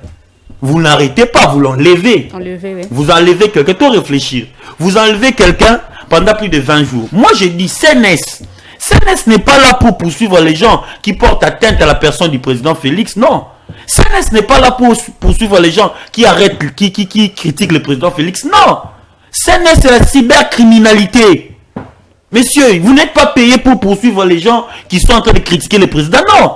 Speaker 3: Vous n'arrêtez pas, vous l'enlevez.
Speaker 2: Oui.
Speaker 3: Vous enlevez quelqu'un, tout réfléchir. Vous enlevez quelqu'un pendant plus de 20 jours. Moi, je dis CNS. CNS n'est pas là pour poursuivre les gens qui portent atteinte à la personne du président Félix, non. CNS n'est pas là pour poursuivre les gens qui arrêtent, qui critiquent le président Félix, non. C'est la cybercriminalité. Messieurs, vous n'êtes pas payés pour poursuivre les gens qui sont en train de critiquer le président. Non.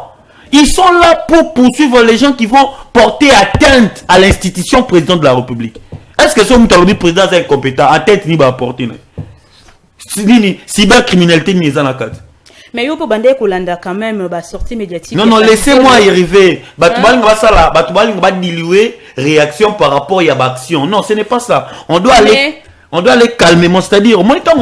Speaker 3: Ils sont là pour poursuivre les gens qui vont porter atteinte à l'institution président de la République. Est-ce que ce président est incompétent? Atteinte ni va porter. Cybercriminalité ni dans la carte.
Speaker 2: Mais yo, pour Bandé Kolanda, quand même, sortie médiatique.
Speaker 3: Non, laissez-moi y arriver. Va diluer réaction par rapport à l'action. Non, ce n'est pas ça. On doit aller calmement. C'est-à-dire, moi, tant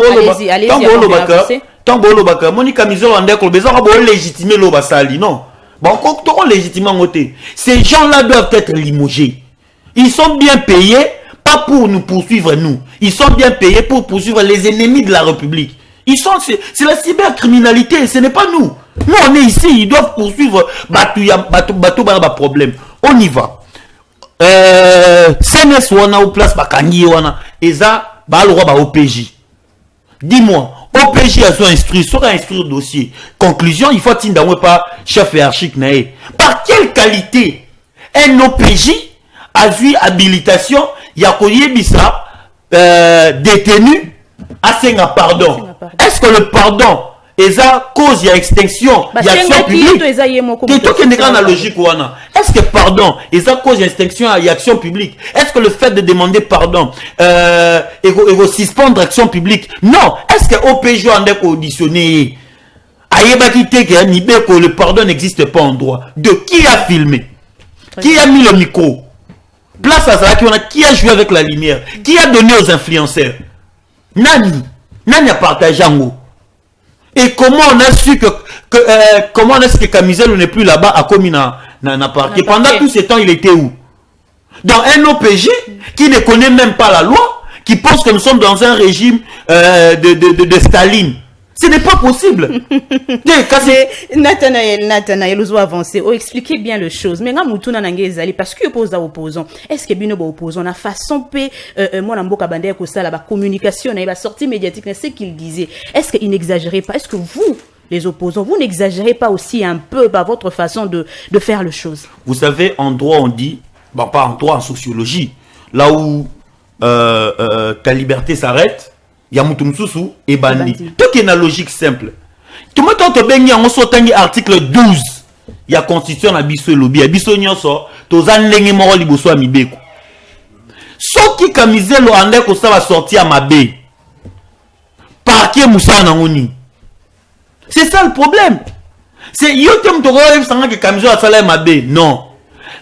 Speaker 3: que l'obaka, moi, camisole en décor, besoin de légitimer l'obasali. Non. Bon, quand légitimement voté, ces gens-là doivent être limogés. Ils sont bien payés, pas pour nous poursuivre, nous. Ils sont bien payés pour poursuivre les ennemis de la République. C'est la cybercriminalité, ce n'est pas nous. Nous, on est ici, ils doivent poursuivre. Problème. On y va. CNS wana ou place bakangi wana. Eza, le roi OPJ. Dis-moi, OPJ a son instruit, sera instruire le dossier. Conclusion, il faut attendre pas chef hiérarchique nae. Par quelle qualité un OPJ a eu habilitation, Yakoye Bissa, détenu, à Senga pardon. Est-ce que le pardon est à cause de l'extinction de l'action publique? Est-ce que pardon est à cause de l'extinction de l'action publique? Est-ce que le fait de demander pardon est suspendre l'action publique? Non. Est-ce que OPJ a auditionné? Le pardon n'existe pas en droit. De qui a filmé? Qui a mis le micro? Place à ça, qui a joué avec la lumière? Qui a donné aux influenceurs? Nani a partagé en haut. Et comment on a su que Camisel n'est plus là-bas à Komina n'a parqué? Pendant tout ce temps, il était où? Dans un OPJ qui ne connaît même pas la loi, qui pense que nous sommes dans un régime de Staline. Ce n'est pas possible.
Speaker 2: Nathanaël, vous avancez. Expliquez bien les choses. Mais parce que vous opposant. Est-ce que vous opposant la façon moi la communication, la sortie médiatique, c'est ce qu'il disait. Est-ce qu'il n'exagérait pas? Est-ce que vous, les opposants, vous n'exagérez pas aussi un peu par votre façon de faire les choses?
Speaker 3: Vous savez, en droit, on dit, pas en droit, en sociologie, là où ta liberté s'arrête, il y a Moutoumsousou et Bandi. Tout est une logique simple. Tout le monde a sorti article 12. Il y a constitution à Bissou et Lobby. Il y a Bissou Nyonso. Tous les gens morts liboso à Mibeko. Ce qui Camisel le andé que ça va sortir à Mabé. Parquet Moussa Nangoni. C'est ça le problème. C'est Yotem Toro que Camisel a salé Mabé. Non.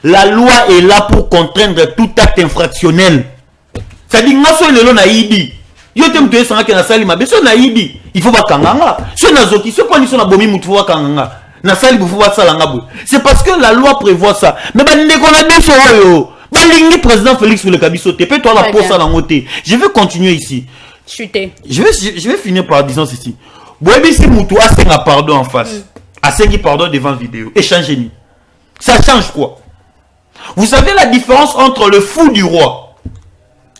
Speaker 3: La loi est là pour contraindre tout acte infractionnel. C'est-à-dire que nous sommes là. Il faut pas kanganga. C'est parce que la loi prévoit ça. Mais le président Félix le Kabisote, peut-être la pose à la montée. Je vais continuer ici. Je vais finir par disant ceci. Si Moutou a un pardon en face, a un pardon devant vidéo, échangez-nous. Ça change quoi? Vous savez la différence entre le fou du roi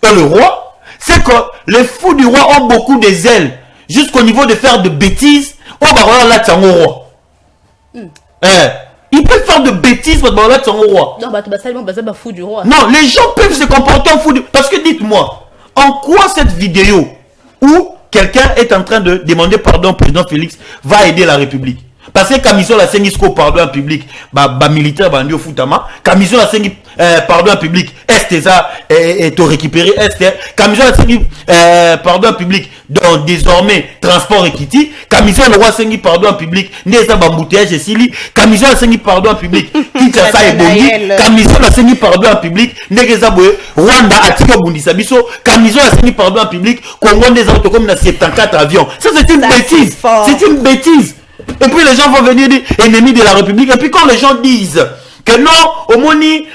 Speaker 3: et le roi? C'est que les fous du roi ont beaucoup de zèle jusqu'au niveau de faire de bêtises. On va là au roi. Ils peuvent faire de bêtises au roi. Non, les gens peuvent se comporter en fou du... Parce que dites-moi, en quoi cette vidéo où quelqu'un est en train de demander pardon au président Félix va aider la République? Parce que Camisol a signé pardon en public, militaire bandi au Foutama. Camisol a signé pardon en public, est ça et te récupérer est. Camisol a signé pardon en public, donc désormais transport équité. Camisol le roi a signé pardon en public, n'est ça bambouteillage et sili. Camisol a signé pardon en public, Kinshasa et Bondi. Camisol a signé pardon en public, n'est ça Rwanda a tiré Bondi Sabiso. Camisol a signé pardon en public, Congo des autres comme dans 74 avions. Ça c'est une bêtise. C'est une bêtise. Et puis les gens vont venir dire ennemis de la République. Et puis quand les gens disent que non, au moni,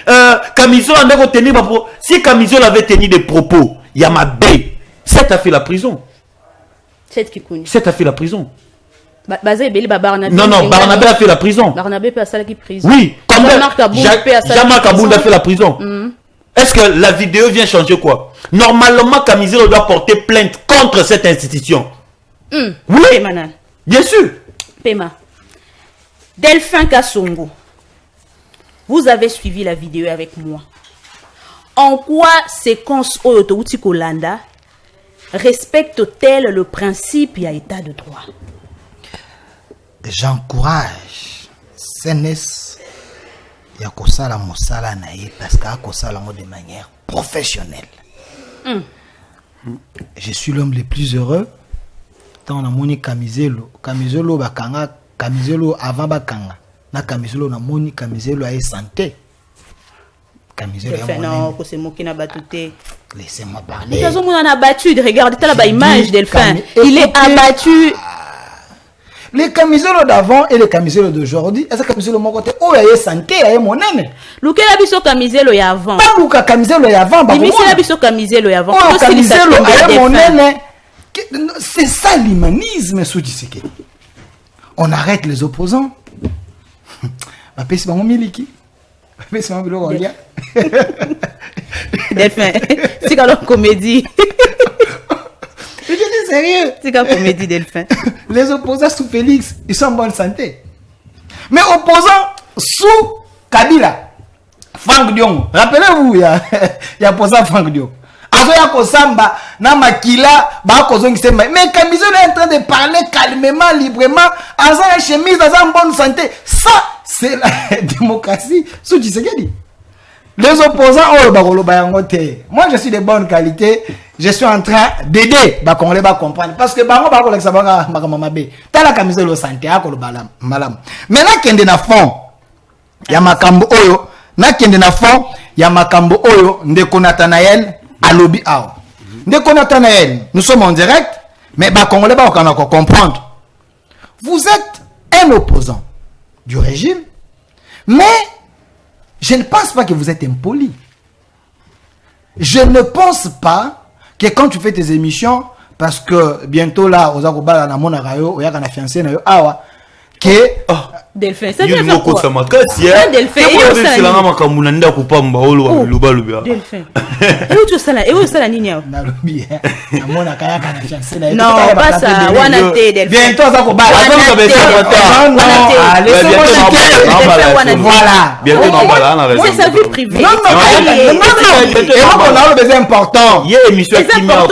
Speaker 3: Camisol a tenu, si Camisol avait tenu des propos, Yamabé, c'est a fait la prison. C'est a fait la prison. Non, Barnabé a fait la prison.
Speaker 2: Barnabé a fait la prison.
Speaker 3: Oui, comme Jean-Marc Aboud a fait la prison. Est-ce que la vidéo vient changer quoi? Normalement, Camisol doit porter plainte contre cette institution. Oui, bien sûr.
Speaker 2: Pema. Delphin Kassongo, vous avez suivi la vidéo avec moi. En quoi séquence Oyotouti Kolanda respecte-t-elle le principe et l'état de droit?
Speaker 1: J'encourage CNS Yakosala Mosala Naye parce qu'Akosala de manière professionnelle. Je suis l'homme le plus heureux tant on a moni Kamizelo bakanga Kamizelo avant bakanga na Kamizelo na moni Kamizelo a santé. Kamizelo
Speaker 2: a non ko se moki na batute.
Speaker 1: Laissez-moi parler.
Speaker 2: Ils ont abattu, regardez la image Delphin. Il est abattu.
Speaker 1: Les camisoles d'avant et les camisoles d'aujourd'hui, est-ce que camisole mon côté oh il y a santé, il y a mon âme.
Speaker 2: Luka la biso camisole ya avant.
Speaker 1: Pas Luka camisole ya avant,
Speaker 2: bah. Dimi la biso camisole ya avant.
Speaker 1: Oh camisole ya mon âme. C'est ça l'humanisme sous Tshisekedi. On arrête les opposants. Bah pèse pas mon miliki. Pèse pas mon bilo Rolia.
Speaker 2: Delphin, c'est quand la comédie.
Speaker 1: Je dis sérieux.
Speaker 2: C'est quand comédie Delphin.
Speaker 1: Les opposants sous Félix, ils sont en bonne santé. Mais opposants sous Kabila, Franck Dion, rappelez-vous, il y a opposant Franck Dion. Azoya Kosamba, Namakila, mais Kamizole est en train de parler calmement, librement, Azoya chemise, Azoya en bonne santé. Ça, c'est la démocratie sous Tshisekedi. Les opposants, moi je suis de bonne qualité, je suis en train d'aider, on les va comprendre. Parce que Bango, Tala Kamizole au santé, malam. Mais là, qu'il y a fond, il y a Makambo Oyo, là, qu'il y a fond, il y a Makambo Oyo, Ndeko Nathanaël, à lobby out. Ndeko Nathanaël, nous sommes en direct, mais on les va comprendre. Vous êtes un opposant du régime, mais je ne pense pas que vous êtes impoli. Je ne pense pas que quand tu fais tes émissions, parce que bientôt là, aux Akobala, na mona rayo, oya kana fiancé na yo awa, que
Speaker 2: Delphin, ça vient faire quoi?
Speaker 3: Delphin, c'est la maman comme on a coupé en baolo,
Speaker 2: Delphin. Et où tu sais et où ça la ninia?
Speaker 1: Na lobby, na mona kaya kana fiancé na yo.
Speaker 2: Non, pas ça. Wana te Delphin.
Speaker 1: Bientôt aux Akobala.
Speaker 3: Voilà. Bientôt on va là.
Speaker 2: Moi sa vie privée.
Speaker 1: Non, on a besoin important.
Speaker 3: Il y a émission qui m'a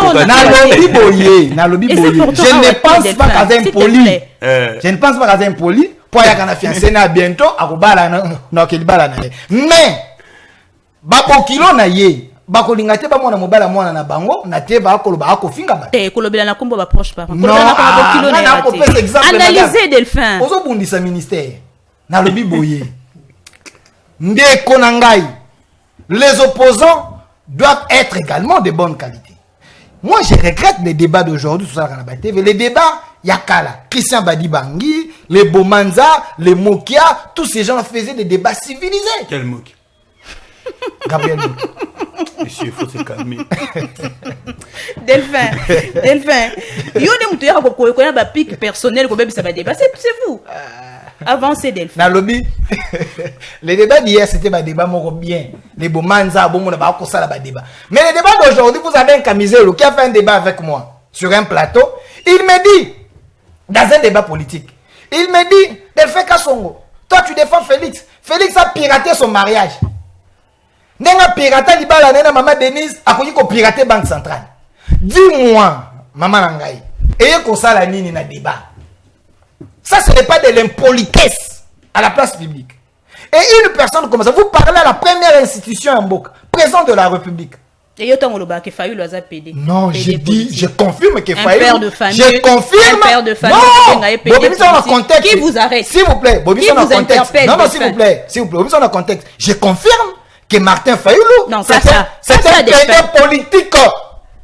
Speaker 1: na lobby boye. Je ne pense pas qu'à un poli. Je ne pense pas qu'à un poli. Pour y avoir fiancé na bientôt à Kubala na Kelibala na. Mais bako kilo na ye bako lingate ba mona mobala mona na bango na te ba ko ba ko finga ba.
Speaker 2: Kolobela na kombo ba proche pas.
Speaker 1: Non,
Speaker 2: analyser Delphin.
Speaker 1: Ozo bundisa ministère na lobi boye. Ndeko na ngai. Les opposants doivent être également de bonne qualité. Moi, je regrette les débats d'aujourd'hui sur la TV. Les débats, Yakala, Christian Badibangi, les Bomanza, les Mokia, tous ces gens faisaient des débats civilisés.
Speaker 3: Quel Mokia?
Speaker 1: Gabriel Mokia.
Speaker 3: Monsieur, il faut se calmer.
Speaker 2: Delphin. Yo ne mutu ya ko ko ba pic personnel ko bebi ça va débat. C'est vous. Avancez Delphin.
Speaker 1: Dans le lobby, les débats d'hier c'était un débat bien. Les Bomanza, bon, on a pas ça là débat. Mais les débats d'aujourd'hui, vous avez un Kamizelo qui a fait un débat avec moi sur un plateau. Il me dit, dans un débat politique, il me dit, Delphin Kassongo, toi tu défends Félix. Félix a piraté son mariage. Nenga piraté libala nena maman Denise a connu qu'on piraté Banque Centrale. Dis-moi, maman Nangaï, et qu'on ça la nini na débat. Ça, ce n'est pas de l'impolitesse à la place publique. Et une personne comme ça, vous parlez à la première institution en Boka, président de la République.
Speaker 2: Et yotango loba que Fayou loza PD.
Speaker 1: Non, j'ai dit, je confirme que
Speaker 2: Fayou. Un père de famille.
Speaker 1: Je confirme.
Speaker 2: Un père de famille.
Speaker 1: Non, Bobby, dans contexte.
Speaker 2: Qui vous arrête?
Speaker 1: S'il vous plaît, Bobby, dans contexte. Non, s'il vous plaît, Bobby, dans contexte. Je confirme que Martin Fayulu, c'est un PD politique.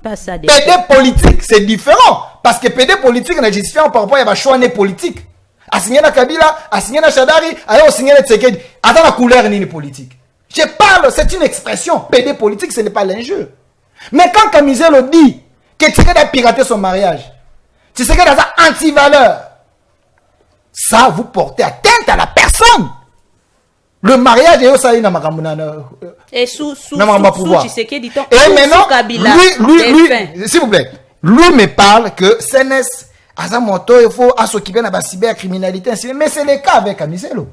Speaker 2: Pas ça.
Speaker 1: PD politique, c'est différent. Parce que PD politique, on a justifié par rapport à choix politique. A signé la Kabila, a signé la Chadari, a signé la Tsekedi. Attends la couleur ni politique. Je parle, c'est une expression. PD politique, ce n'est pas l'enjeu. Mais quand Kamizelo dit que Tsekedi a piraté son mariage, Tsekedi a anti-valeur, ça vous portez atteinte à la personne. Le mariage est aussi dans ma
Speaker 2: et sous
Speaker 1: Tshisekedi. Et maintenant, lui, s'il vous plaît, lui me parle que CNS Azamoto, il faut s'occuper de la cybercriminalité. Mais c'est le cas avec Kamizelo.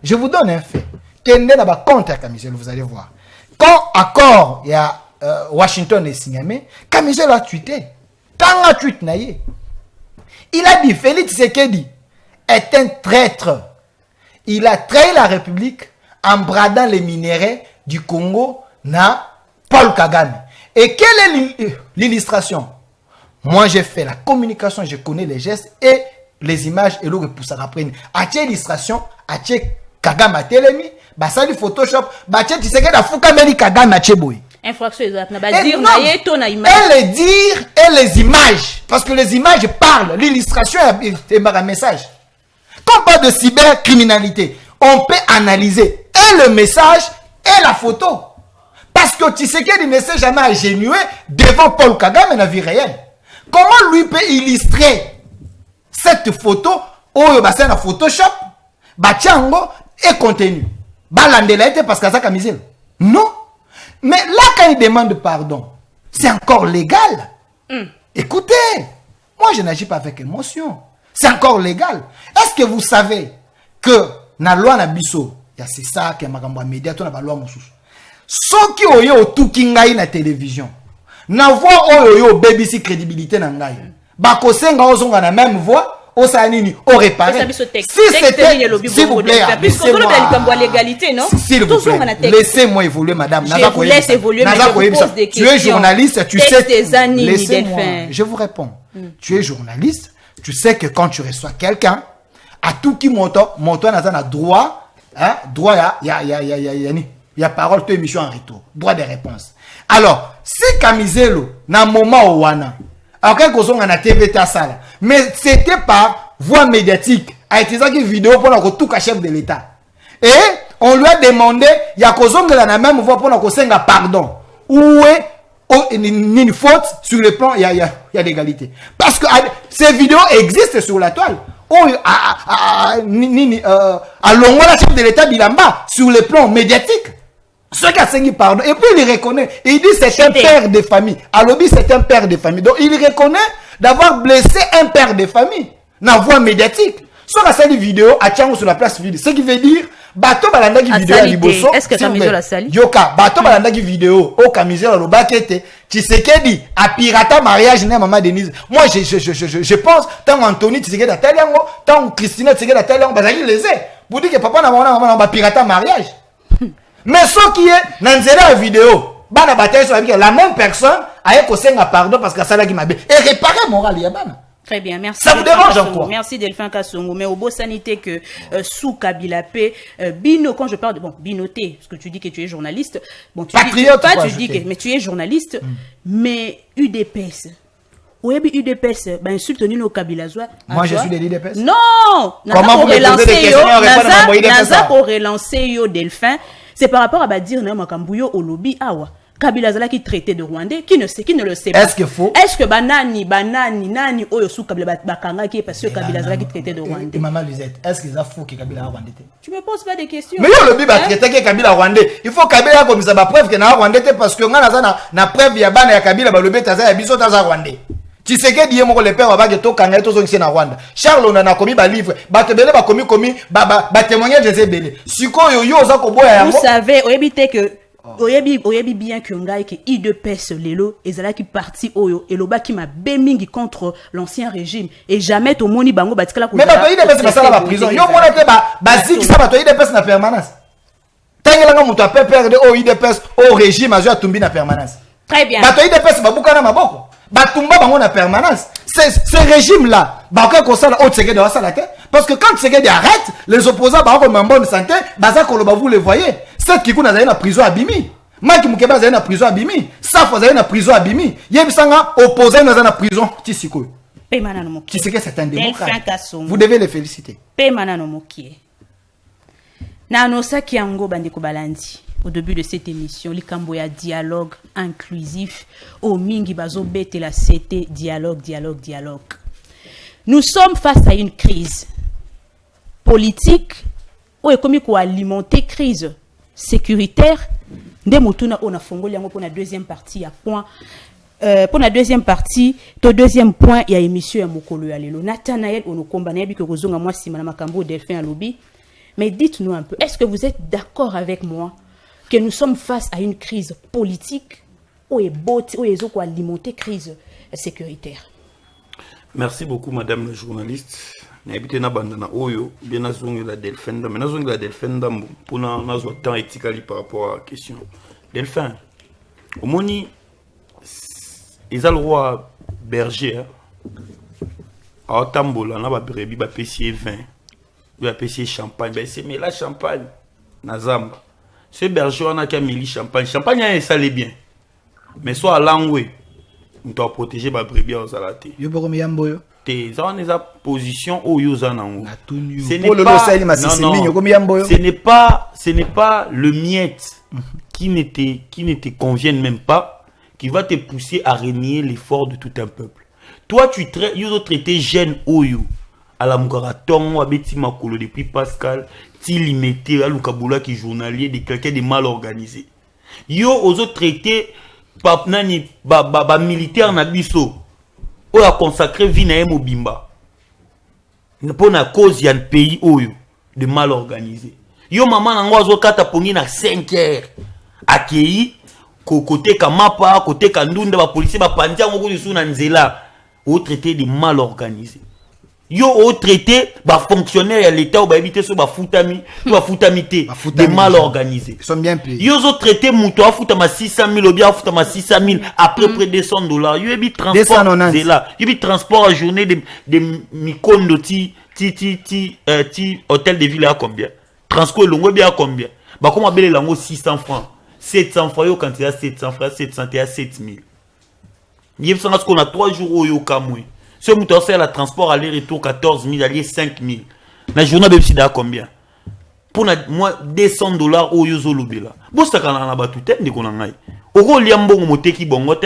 Speaker 1: Je vous donne un fait. Kende n'a pas contre Kamizelo, vous allez voir. Quand accord il y a Washington et signé, Kamizelo a tweeté. Quand a tweet naïe, il a dit Félix Tshisekedi est un traître. Il a trahi la République en bradant les minéraux du Congo na Paul Kagame. Et quelle est l'illustration? Moi, j'ai fait la communication, je connais les gestes et les images et le pour ça apprendre. Atie illustration, atie Kagama Telemi, basali Photoshop, batie tu sais que la fouka meli Kagama Cheboy.
Speaker 2: Infraction exacte.
Speaker 1: Et les dires et les images. Parce que les images parlent. L'illustration est un message. Quand on parle de cybercriminalité, on peut analyser et le message et la photo. Parce que tu sais qu'il ne s'est jamais ingénué devant Paul Kagame dans la vie réelle. Comment lui peut illustrer cette photo au bassin de Photoshop, batiango et contenu. Balandela était parce que ça camisé. Non. Mais là, quand il demande pardon, c'est encore légal. Écoutez, moi je n'agis pas avec émotion. C'est encore légal. Est-ce que vous savez que na loi na biso, il y a c'est ça qui est ma média, tu n'as pas loi moussous. Ce qui est au tout kingai na télévision, na voix oyo BBC crédibilité na ngai. Bako senga ozonga na même voix. Au Sanini, au réparé. Si c'était, s'il vous plaît, laissez-moi évoluer, madame.
Speaker 2: Je vous laisse évoluer, mais je vous pose des questions.
Speaker 1: Tu es journaliste, tu sais. Laissez-moi, je vous réponds. Tu es journaliste, tu sais que quand tu reçois quelqu'un, à tout qui monte, n'a droit, hein, droit, il y a parole, tu émission en retour, droit de réponse. Alors, si Kamizelo, na moment où wana, alors quelque chose on a TVT à ça, mais c'était par voie médiatique, a été ça qui vidéo pour notre tout chef de l'État. Et on lui a demandé, il y a cause on a la même voix pour notre senga pardon. Où est une faute sur le plan, il y a l'égalité. Parce que ces vidéos existent sur la toile. À Longola, chef de l'État Bilamba, sur le plan médiatique. Ce qui a saigné pardon. Et puis il reconnaît. Il dit c'est un père de famille. Alobi c'est un père de famille. Donc il reconnaît d'avoir blessé un père de famille. Dans la voie médiatique. Sur la salle vidéo, à Tchango sur la place publique. Ce qui veut dire, bateau balanda qui vidéo à Liboso.
Speaker 2: Est-ce que Kamizo l'a sali?
Speaker 1: Yoka, bateau balanda qui vidéo, au Kamizo à l'Obakete. Tu sais qu'elle dit, à pirata mariage, n'est maman Denise. Moi, je pense, tant Anthony, tu sais qu'elle a taliango, tant Christina, tu sais qu'elle a taliango, bah, il les est. Pour dire que papa n'a pas pirata mariage. Mais ce qui est dans la vidéo, la même personne a écouté un pardon parce que ça l'a dit et réparer moral yabana.
Speaker 2: Très bien, merci.
Speaker 1: Ça vous dérange encore?
Speaker 2: Merci Delphin Kassongo. Mais au beau sanité que sous Kabila P, Bino, quand je parle de bon, Binoté, parce que tu dis que tu es journaliste, bon, tu
Speaker 1: patriote,
Speaker 2: dis, pas, tu dis que mais tu es journaliste, mais UDPS. Oui, UDPS, ben insulte Nino Kabila Zoua.
Speaker 1: Moi je suis de l'UDPS.
Speaker 2: Non!
Speaker 1: Comment vous me posez des questions?
Speaker 2: Naza pour relancer yo Delphin. C'est par rapport à dire non Makambuyo au lobby awa Kabila Zala qui traitait de Rwandais qui ne le sait pas.
Speaker 1: Est-ce que faux?
Speaker 2: Est-ce que nani oyo sou Kabila bakanga qui est parce que Kabila Zala qui traitait de Rwandais?
Speaker 1: Maman Lisette, est-ce que ça faux que Kabila Rwandais?
Speaker 2: Tu me poses pas des questions.
Speaker 1: Mais yo le lobby traité que Kabila Rwandais. Il faut Kabila comme ça ba preuve que na Rwandais parce que ngana na preuve ya bana ya Kabila ba lobby taza ya biso taza Rwandais. Tu sais que Dieu le père va to kanga to zongi na Rwanda. Charles on a commis ba livre, ba te belé ba commis ba témoignage de belé. Siko yo za ko boya yango.
Speaker 2: Vous savez, oyebite que oyebi bien que ngai que I2PS lelo ezala qui parti oyo eloba qui m'a bémingi contre l'ancien régime et jamais to moni bango batikala ko.
Speaker 1: Mais ba I2PS basala ba prison. Yo mona te ba ziki sa ba to I2PS na permanence. Tangelanga muto a perdre au I2PS au régime azo tumbi na permanence.
Speaker 2: Très bien.
Speaker 1: Ba to I2PS ba bukana maboko. Batumba bango na permanence. Ce régime-là, parce que quand Tshisekedi arrête, les opposants sont en bonne santé, vous le voyez. Cette qui est en prison à Bimi. Maki Mukeba est en prison à Bimi. Safo est en prison à Bimi. Yebisanga opposant dans la prison. Tshisiko. Tshisekedi c'est un démocrate. Vous devez les féliciter.
Speaker 2: Nanosaki yango bandeko balandi. Au début de cette émission, likambo ya dialogue inclusif au mingi bazo bete la CT dialogue. Nous sommes face à une crise politique où est comme quoi alimenter crise sécuritaire. Nde motuna ona fongoli yango pour la deuxième partie à point. Pour la deuxième partie, au deuxième point, il y a émission ya mokolo ya lelo. Nathanaël onokomba na yebi ko kozonga moi si madame Makambo Delphin Alobi. Mais dites-nous un peu, est-ce que vous êtes d'accord avec moi que nous sommes face à une crise politique ou est-ce qu'on alimenter crise sécuritaire?
Speaker 3: Merci beaucoup, madame la journaliste. N'habitez na bandana oyo bien nazongi la Delphin mais nazongi la Delphin pour nazo temps éthiquement par rapport à la question. Delphin, au moni ils ont le droit berger a tambola na ba brebi ba pesier vin ba pesier champagne ba c'est mais la champagne na zamba ce berger on a qui a mis champagne ça allait bien mais soit à langwe on doit protéger ba brebi aux alaté
Speaker 1: yo boko miyamboyo
Speaker 3: te za on esa position o yo za nango
Speaker 1: ce
Speaker 3: n'est pas le miette qui ne te convienne même pas qui va te pousser à renier l'effort de tout un peuple. Toi, tu traites jeune Oyo à la Mukaraton, à Betty Makolo, depuis Pascal, Tilimete, à Lukaboula qui est journalier, de quelqu'un de mal organisé. Yo, aux autres traités, militaire Nabiso, ou a consacré Vinaem Obimba. Pour la cause, il y a un pays Oyo de mal organisé. Yo, maman, n'angoizo kata pongi na 5 heures. Akei, côté Kamapa, côté Kandunda, ba policier, ba pandia, on go na nzela. Au traité de mal organisé. Yo au traité ba fonctionnaire à l'état ou ba éviter so ba futami, ba futamité de mal organisé.
Speaker 1: Ils sont bien payés.
Speaker 3: Yo au traité muto a futama 600 000 ou bien a futama 600 000 après près de $200. Yo ebi transport de là. Yo ebi transport à journée de Mikondo ti hôtel de ville à combien? Transport longo bien à combien? Ba comment belle lango 600 francs. 700 francs yo quand il y a 700 francs 700 et à 7000. Il y a qu'on a 3 jours au Yokamui. Ce mouton fait le transport aller-retour 14 000, aller 5 000. La journée de à combien? Pour moi, $200 au Yozolubela. Bon, ça quand on a battu tête, on a eu. Au liambo, on moté qui bongote.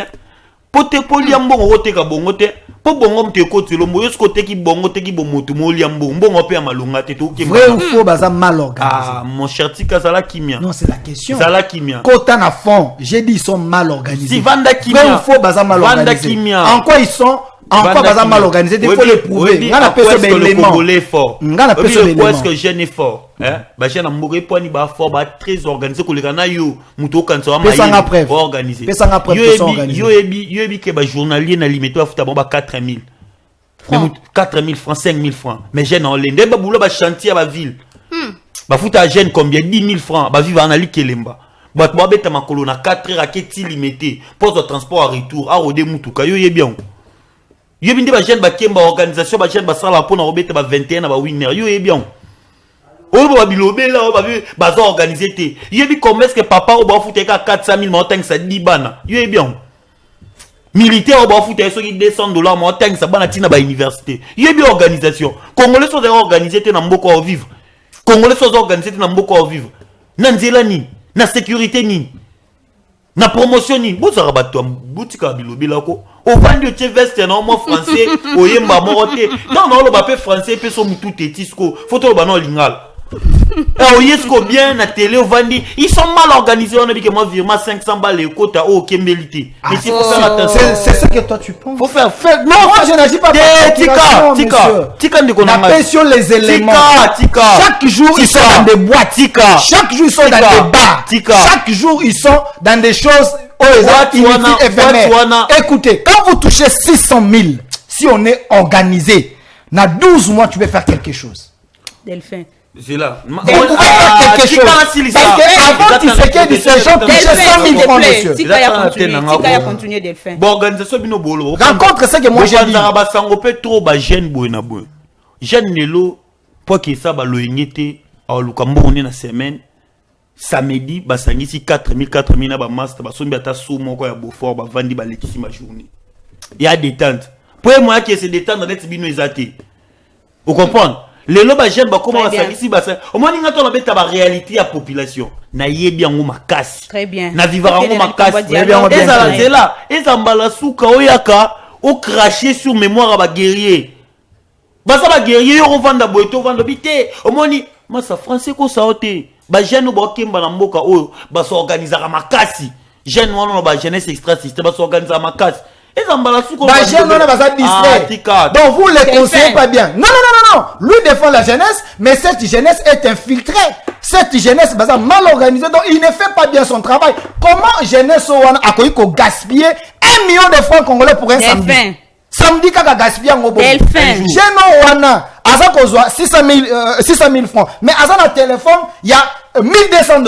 Speaker 3: Pote poliambo, on rote ka bongote. Po bongom te côté le moyo côté qui bongote qui bomoto mo liambo. Bon, on peut à malonga te tout.
Speaker 1: Vrai ou faux, baza mal organisé.
Speaker 3: Ah, mon cher Tika Zala Kimia.
Speaker 1: Non, c'est la question.
Speaker 3: Zala Kimia.
Speaker 1: Kota na fond, j'ai dit ils sont mal organisés.
Speaker 3: Si Vanda Kimia.
Speaker 1: Vrai ou faux, baza mal organisé. En quoi ils sont? Encore pas mal organisé, il faut le prouver.
Speaker 3: Ngana pèse le Congolais fort.
Speaker 1: Ngana pèse le
Speaker 3: quoi est-ce que jeune est fort? Hein? Bah jeune amoureux point ni ba fort, ba très organisé que les gana yo muto kanso ama
Speaker 1: yo
Speaker 3: organisé. Yo ebi que ba journalier na limité afuta bon ba 4 000. 4 000 francs, 5 000 francs. Mais jeune en lende ba boulot ba chantier à ba ville. Ba futa jeune combien 10 000 francs, ba vivre en ali kelemba. Ba to beta makolo na 4 heures à keti limité. Poste de transport à retour, à rodé mutuka yo bien. Yo bindi ba jeune ba kemba organisation ba jeune ba sala pour na robeta ba 21 ba winner yo bien. O ba bilobe là ba ba zo organiser té. Yo bi commerce que papa o ba fouté ka 400 000 montagne ça 10 bana. Yo bien. Militaire o ba fouté so ki $200 montagne ça bana tina ba université. Yo bi organisation. Congolais sont organisés té na mboko au vivre. Congolais sont organisés té na mboko au vivre. Na nzela ni, na sécurité ni. Na promotion ni. Bo za bato boutika bilobe là ko. Au vendu de veste non moi français au yemba moroté non non le bapé français peut son mutu tetisco photo ba non lingal au yesko bien na télé au vendu ils sont mal organisés on a dit que moi virement 500 balles les quotas au kembelité mais c'est pour faire attention
Speaker 1: c'est ce que toi tu penses
Speaker 3: faut faire non
Speaker 1: moi je n'agis pas
Speaker 3: tika ndiko na
Speaker 1: sur les éléments chaque jour ils sont dans des boîtes chaque jour ils sont dans des bars chaque jour ils sont dans des choses. Écoutez, quand vous touchez 600 000, si on est organisé, dans 12 mois, tu peux faire quelque chose.
Speaker 2: Delphin.
Speaker 3: C'est là.
Speaker 1: Quelque chose. Parce qu'avant, tu sais qu'il y a des gens qui touchent 100 000 francs, monsieur.
Speaker 2: Tika continuer, Delphin.
Speaker 3: Bon, organisation bino bolo.
Speaker 1: Rencontre ce que moi j'ai dit.
Speaker 3: Jeune Nelo, pour que ça, lo ingete, au Lukambo, on est na semaine. Samedi, basangisi 4 000 na ba master, basombi ata somo ko ya Beaufort, ba vandi ba lekisi ma journée. Il y a détente. Pour moi qui se détendre net bino ezate. Vous comprenez? Les loba jeune ba comment basangisi basa. Au moins ninga to na beta ba réalité ya population. Na yebi yango makasi.
Speaker 2: Très bien.
Speaker 3: Na vivra yango makasi. Ezala là, ezambala suka oyaka, o cracher sur mémoire ba guerrier. Basa ba guerrier yo vanda boeto vanda bité. Au moins ni masa français ko saoté. Ba jeune ba kemba na mboka oyo ba so organiser makasi jeune wana ba jeunesse extra système ba so organiser makasi ezambala suko
Speaker 1: ba jeune wana ba za distrait donc vous les conseillez pas bien non lui défend la jeunesse mais cette jeunesse est infiltrée cette jeunesse ba za mal organisée donc il ne fait pas bien son travail comment jeunesse wana akoyi ko gaspiller 1 million de francs congolais pour un samedi samedi kaka gaspiller ngo bo jeune wana aza kozwa 600 000 francs mais aza na téléphone il y a $1 200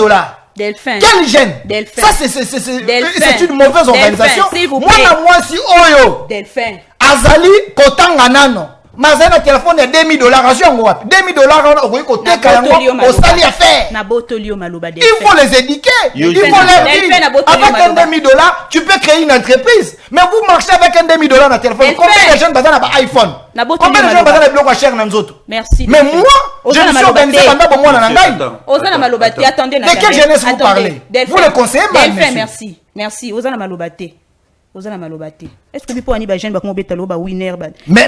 Speaker 2: Delphin.
Speaker 1: Quel gêne?
Speaker 2: Delphin.
Speaker 1: Ça, c'est une mauvaise organisation.
Speaker 2: S'il vous
Speaker 1: Moi,
Speaker 2: plaît.
Speaker 1: moi, si Oyo.
Speaker 2: Delphin.
Speaker 1: Azali, Kotanga Nano. Mazana téléphone ya $2000. $2000, au sali à faire. Il faut les éduquer. Il faut leur dire. Avec un $2000, tu peux créer une entreprise. Mais vous marchez avec un $2000 dans le téléphone. Combien de jeunes basent dans iPhone? Combien de jeunes basent dans les blocs chers dans les autres?
Speaker 2: Merci.
Speaker 1: Mais moi, je me suis organisé pendant moi dans Nangaï.
Speaker 2: Attendez.
Speaker 1: De quelle jeunesse vous parlez? Vous le conseillez mal,
Speaker 2: Delphin, merci. Ozana Malobate. Est-ce que vous pouvez aller jeune comme Betalo ba winner ba?
Speaker 1: Mais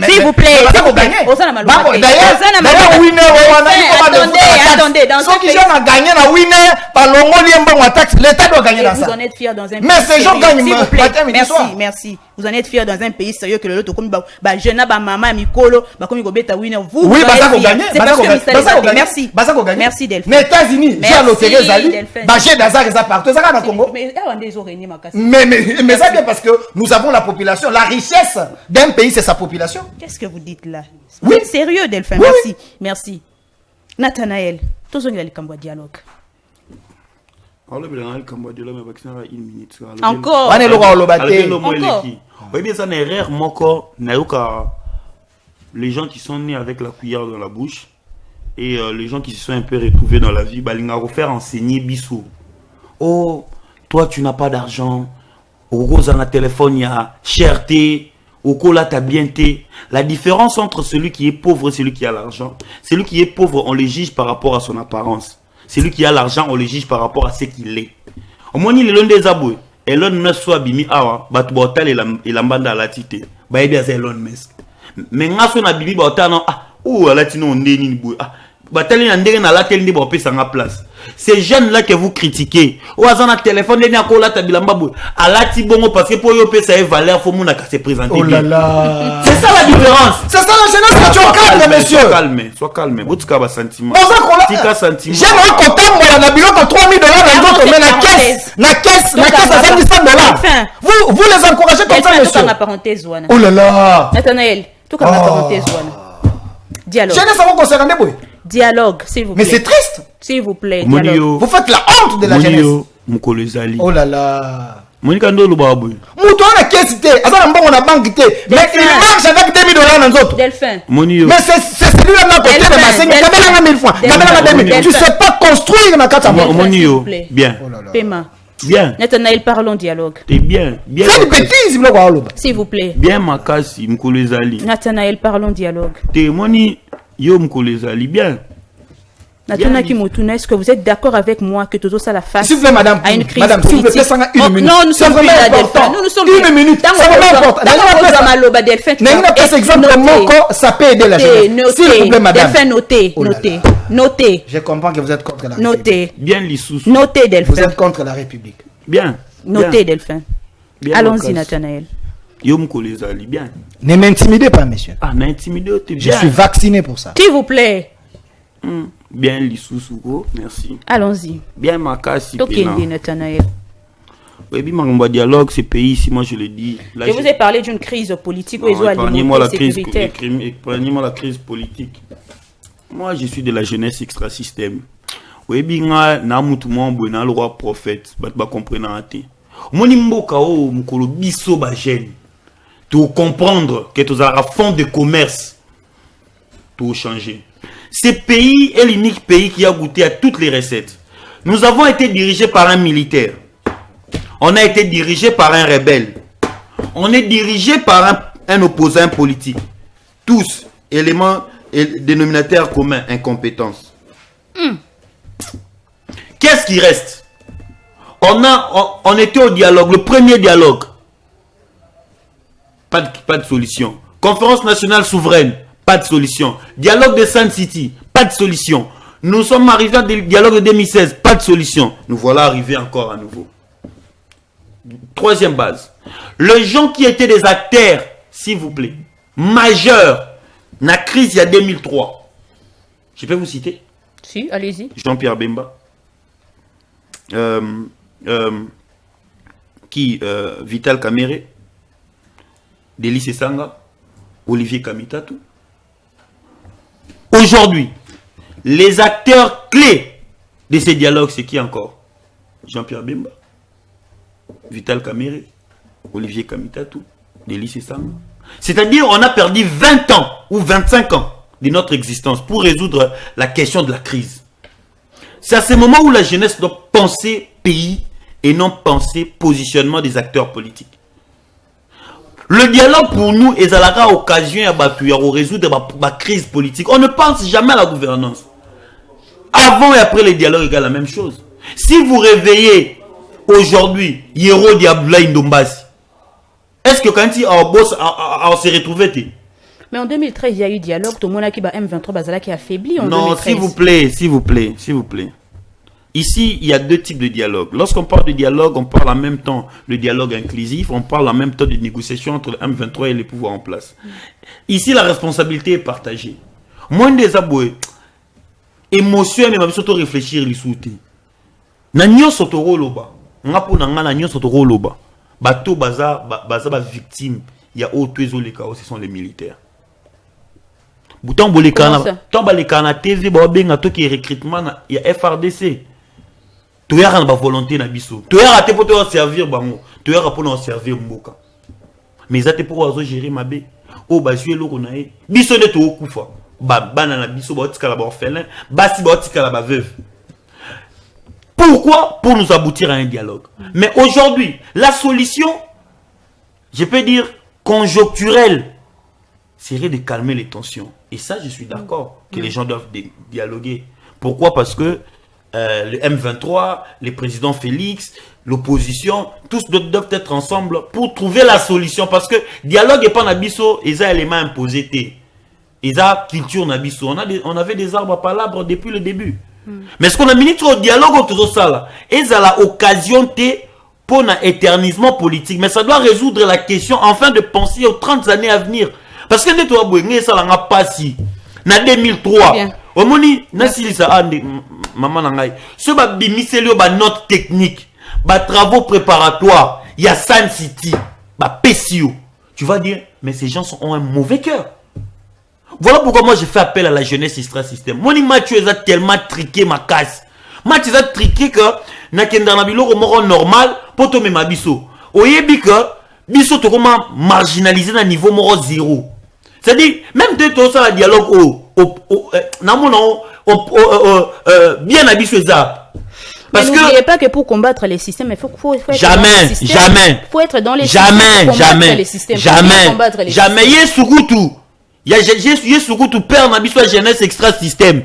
Speaker 2: s'il vous plaît. Ozana Malobate.
Speaker 1: D'ailleurs winner
Speaker 2: attendez, dans
Speaker 1: ceux qui ont gagné la winner par l'ongoli mbongo taxe, l'État doit gagner dans ça.
Speaker 2: Vous en êtes fiers dans un pays.
Speaker 1: Mais ces gens gagnent
Speaker 2: matin midi soir. Merci. Vous en êtes fiers dans un pays sérieux que l'autre comme ba jeune ba maman mikolo ba comme beta winner. Vous
Speaker 1: oui, bah ça vous gagnez.
Speaker 2: Merci. Merci Delphin.
Speaker 1: Les États-Unis, j'ai loterie Zali, bah j'ai Dazar ça partout, ça dans Congo. Mais ça bien parce que nous avons la population, la richesse d'un pays c'est sa population.
Speaker 2: Qu'est-ce que vous dites là? Oui, sérieux Delphin. Merci. Nathanaël, tous on a le Cambodge dialogue. Encore.
Speaker 3: Oui, bien ça n'est rare, les gens qui sont nés avec la cuillère dans la bouche et les gens qui se sont un peu retrouvés dans la vie, ils vont faire enseigner Bissou. Oh, toi tu n'as pas d'argent. Au rose dans le téléphone, il y a cherté. Au cola, t'as bien été. La différence entre celui qui est pauvre et celui qui a l'argent, celui qui est pauvre, on le juge par rapport à son apparence. Celui qui a l'argent, on le juge par rapport à ce qu'il est. Au moins, il est l'un des aboués. Et l'un ne soit bimi awa, batoubotal et la bande à la tite. Bah, il y a Elon Musk. Mais n'a son abimi botal non ah ou à la tino on n'est ni boué ah batali na ndenge na la telle ni bo pe sanga place. Ces jeunes là que vous critiquez, ou azana téléphone ni akola tabilamba boué à la tibongo parce que pour yo pe ça valeur faut mon se présenter.
Speaker 1: Oh là là.
Speaker 3: C'est ça la différence.
Speaker 1: C'est ça la jeunesse. Tu calme monsieur.
Speaker 3: Sois calme. Botuka ba sentiment.
Speaker 1: Tika
Speaker 3: sentiment.
Speaker 1: J'aime un content moi na biloko $3000 dans d'autres mais na caisse à $100. Vous les encouragez comme ça monsieur. Oh là là.
Speaker 2: Nathanaël, tout comme la parenthèse dialogue.
Speaker 1: Jeunesse avant qu'on se rende boy.
Speaker 2: Dialogue, s'il vous plaît.
Speaker 1: Mais c'est triste.
Speaker 2: S'il vous plaît, dialogue.
Speaker 1: Vous faites la honte de la jeunesse.
Speaker 3: Oh
Speaker 1: là là.
Speaker 3: Monika ndolo babu.
Speaker 1: Moutou on a caisse té, azana mbongo na banque té. Mais il marche avec $2000 dans autres.
Speaker 2: Delphin.
Speaker 1: Mais c'est celui-là qui a côté de ma seigne, kabela na 1000 francs. Kabela na 2000. Tu sais pas construire na kata mbongo.
Speaker 3: Monio. Bien.
Speaker 2: Paiement.
Speaker 3: Bien.
Speaker 2: Nathanaël, parlons dialogue.
Speaker 3: T'es bien. Bien.
Speaker 1: C'est une bêtise,
Speaker 2: s'il vous plaît.
Speaker 3: Bien makasi mkolezali.
Speaker 2: Nathanaël, parlons dialogue.
Speaker 3: T'es moni yo mkolezali bien.
Speaker 2: Natuna Kimotuna, est-ce que vous êtes d'accord avec moi que Tozo ça la face
Speaker 1: s'il vous plaît, madame,
Speaker 2: à une crise
Speaker 1: madame,
Speaker 2: politique?
Speaker 1: s'il vous plaît, une minute.
Speaker 2: Non, nous sommes plus là, Delphin. Nous sommes
Speaker 1: une minute. Ça va m'importe. Exemple comment ça peut aider la jeunesse. S'il vous plaît, madame.
Speaker 2: Delphin, notez.
Speaker 1: Je comprends que vous êtes contre la République.
Speaker 2: Notez.
Speaker 3: Bien l'issous.
Speaker 2: Notez, Delphin.
Speaker 1: Vous êtes contre la République.
Speaker 3: Bien.
Speaker 2: Notez, Delphin. Allons-y, Nathanaël.
Speaker 3: Yom Kolezali, bien.
Speaker 1: Ne m'intimidez pas, monsieur.
Speaker 3: Ah, m'intimidez,
Speaker 1: je suis vacciné pour ça.
Speaker 2: S'il vous plaît.
Speaker 3: Bien l'issous, merci.
Speaker 2: Allons-y.
Speaker 3: Bien makasi.
Speaker 2: Ok, Nathanaël.
Speaker 3: Oui, bien, dialogue, ce pays ici, moi je le dis.
Speaker 2: Je vous ai parlé d'une crise politique où
Speaker 3: épargnez-moi la crise politique. Moi, je suis de la jeunesse extra-système. Oui, bien, na le roi prophète, bah comprendre un thé. Mon imboka o mukolo biso ba jeune. Pour comprendre que tu as un fonds de commerce pour changer. Ce pays est l'unique pays qui a goûté à toutes les recettes. Nous avons été dirigés par un militaire. On a été dirigé par un rebelle. On est dirigé par un opposant politique. Tous, éléments et dénominateurs communs, incompétence. Qu'est-ce qui reste? On était au dialogue, le premier dialogue. Pas de solution. Conférence nationale souveraine, pas de solution. Dialogue de Sun City, pas de solution. Nous sommes arrivés au dialogue de 2016, pas de solution. Nous voilà arrivés encore à nouveau. Troisième base. Les gens qui étaient des acteurs, s'il vous plaît, majeurs, dans la crise il y a 2003. Je peux vous citer?
Speaker 2: Si, allez-y.
Speaker 3: Jean-Pierre Bemba. Vital Kamere, Délice Sanga, Olivier Kamitatu. Aujourd'hui, les acteurs clés de ces dialogues, c'est qui encore? Jean-Pierre Bemba, Vital Kamerhe, Olivier Kamitatou, Délice Sanga. C'est-à-dire, on a perdu 20 ans ou 25 ans de notre existence pour résoudre la question de la crise. C'est à ce moment où la jeunesse doit penser pays et non penser positionnement des acteurs politiques. Le dialogue pour nous est à la occasion de résoudre la crise politique. On ne pense jamais à la gouvernance. Avant et après le dialogue égale la même chose. Si vous réveillez aujourd'hui Yero Diabla Ndombasi, est-ce que quand il s'est retrouvé?
Speaker 2: Mais en 2013, il y a eu dialogue. Tout le monde qui M23 Bazala qui a affaibli.
Speaker 3: Non, s'il vous plaît. Ici, il y a deux types de dialogue. Lorsqu'on parle de dialogue, on parle en même temps le dialogue inclusif, on parle en même temps de négociation entre le M23 et les pouvoirs en place. Ici, la responsabilité est partagée. Moins des aboués, émotion, mais surtout réfléchir, les souhaiter. Nanyo sotoro loba. Ngapo nanga nanyo sotoro loba. Bato baza victime. Il y a autres les cas, ce sont les militaires. Bouton bolekana, tomba les kana TV, benga to qui recrutement, il y a FRDC. Tu as une volonté na biso. Tu as raté pour te servir bango. Tu as pour nous servir mboka. Mais ça te pour gérer ma bé. Oh ba jouer lo konae. Biso de to kufa. Ba bana na biso ba tika la ba orphelin, basi ba tika la ba veuve. Pourquoi? Pour nous aboutir à un dialogue. Mais aujourd'hui, la solution, je peux dire conjoncturelle, serait de calmer les tensions. Et ça, je suis d'accord que les gens doivent dialoguer. Pourquoi? Parce que le M23, le président Félix, l'opposition, tous doivent être ensemble pour trouver la solution. Parce que dialogue n'est pas nabiso, ils ont élément imposé. Ils ont culture nabiso. On avait des arbres à palabres depuis le début. Mais ce qu'on a mis au dialogue autour de ça, ils ont l'occasion pour un éternisme politique. Mais ça doit résoudre la question afin de penser aux 30 années à venir. Parce que nous avons passé en 2003. Au moni, maman nangai. Ce ba bimiseli ba note technique, ba travaux préparatoires, il y a San City, ba PCO. Tu vas dire, mais ces gens ont un mauvais cœur. Voilà pourquoi moi je fais appel à la jeunesse extra-système. Moni Mathieu est tellement triqué ma casse. Mathieu est triqué que na kenda na biloko moko normal pour to mema biso. Oyebi que biso to comment marginalisé na niveau moko zéro. C'est-à-dire même de tout ça la dialogue bien habitué ça.
Speaker 2: Parce que n'oubliez pas que pour combattre les systèmes, il faut
Speaker 3: jamais.
Speaker 2: Faut être dans les
Speaker 3: jamais. Yesukutu. Yesukutu père n'habite jeunesse extra système.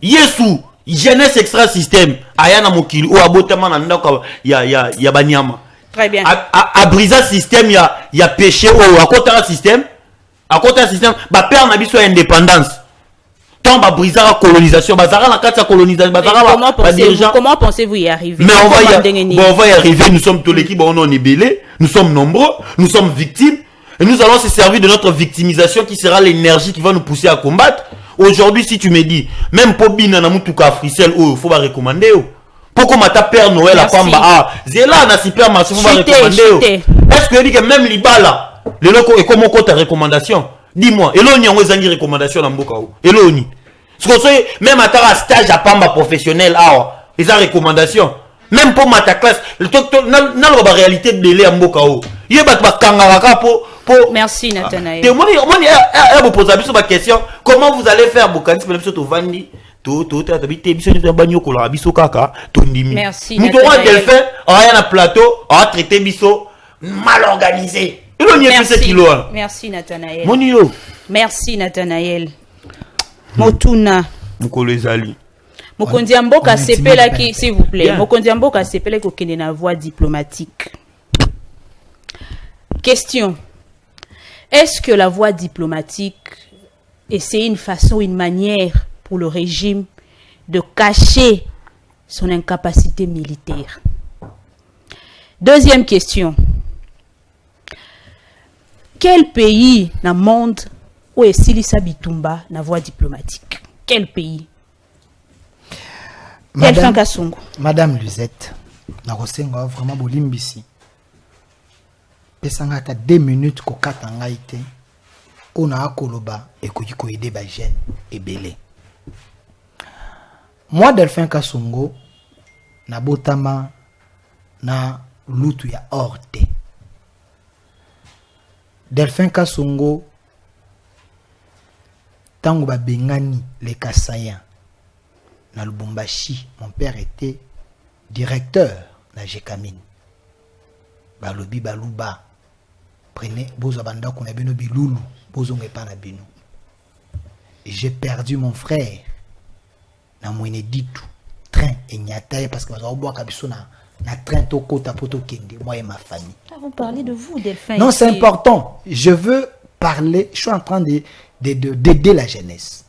Speaker 3: Yesu jeunesse extra système. Ayana mokili ou abotama na ndako ya banyama.
Speaker 2: Très bien.
Speaker 3: À briser système il y a péché ou à côté un système. À côté un système, bah père n'habite indépendance. Tant bah briser la colonisation, bah ça la carte colonisation, bah
Speaker 2: comment pensez-vous y arriver?
Speaker 3: Mais on va y arriver. Nous sommes tous l'équipe, on est belé, nous sommes nombreux, nous sommes victimes, et nous allons se servir de notre victimisation qui sera l'énergie qui va nous pousser à combattre. Aujourd'hui, si tu me dis, même pour Bina Namoutuka Frissel, il faut recommander. Pourquoi ma père Noël à Pamba, Zéla na supermarché, faut recommander. Est-ce que dit que même Libala le loco est comment ta recommandation? Dis-moi, Eloni a une recommandation dans Mbokao. Eloni. Même à ta stage à Pamba professionnel, ils ont recommandation. Même pour ma ta classe, la réalité de l'élève à Mbokao. Il y a pas de pour.
Speaker 2: Merci Nathanaël.
Speaker 3: Vous posez la question, comment vous allez faire Bokani, même si vous vendez
Speaker 2: merci.
Speaker 3: Nous avons un delphin, on a un plateau, on a traité biso mal organisé.
Speaker 2: Merci Nathanaël.
Speaker 3: Monio.
Speaker 2: Merci Nathanaël. Motuna.
Speaker 3: Mukolezali.
Speaker 2: Mokondi Mboka sepela qui, s'il vous plaît. Mokondi Mboka sepela qui okende na voie diplomatique. Question. Est-ce que la voie diplomatique c'est une façon, une manière pour le régime de cacher son incapacité militaire? Deuxième question. Quel pays dans le monde où est Silissa Bitumba na voie diplomatique? Quel pays?
Speaker 1: Madame Luzette, na kosenga vraiment bolimbisi. Pesanga ta 2 minutes ko katanga ite. On a koloba et ko aider ba jeune et belé. moi Delphin Kasongo na botama na lutu ya orte. Delphin Kasongo tango ba bengani les Kasaïens na Lubumbashi, mon père était directeur na Jekamine. Balobi baluba prenez bozo banda ko na bino bilulu bozo ngepa na bino. J'ai perdu mon frère na mwene ditu train et nyataye parce que bazo boa kabiso na train to kota poto kende moi et ma famille.
Speaker 2: Vous parlez de vous Delphin.
Speaker 1: Non, c'est important. Je veux parler, je suis en train d'aider la jeunesse.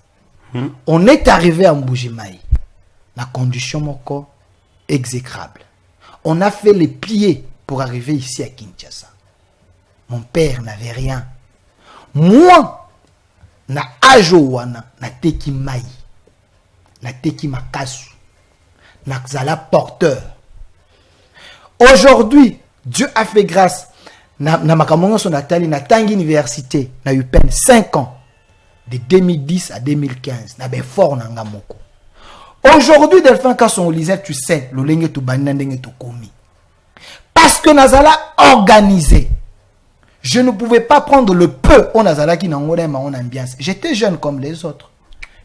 Speaker 1: On est arrivé à Mbujimaï, la condition moko exécrable. On a fait les pieds pour arriver ici à Kinshasa. Mon père n'avait rien. Moi, na ajowana, na teki mai, na teki makasu, na zala porteur. Aujourd'hui, Dieu a fait grâce. Na makamongo son atali na tangi université, na eu peine 5 ans. De 2010 à 2015, na ben fort na ngamoko. Aujourd'hui, Delphin Kasongo lisait, tu sais, le lenge tu banina ndenge tu komi. Parce que Nazala organisé. Je ne pouvais pas prendre le peu au Nazala qui n'a pas mon ambiance. J'étais jeune comme les autres.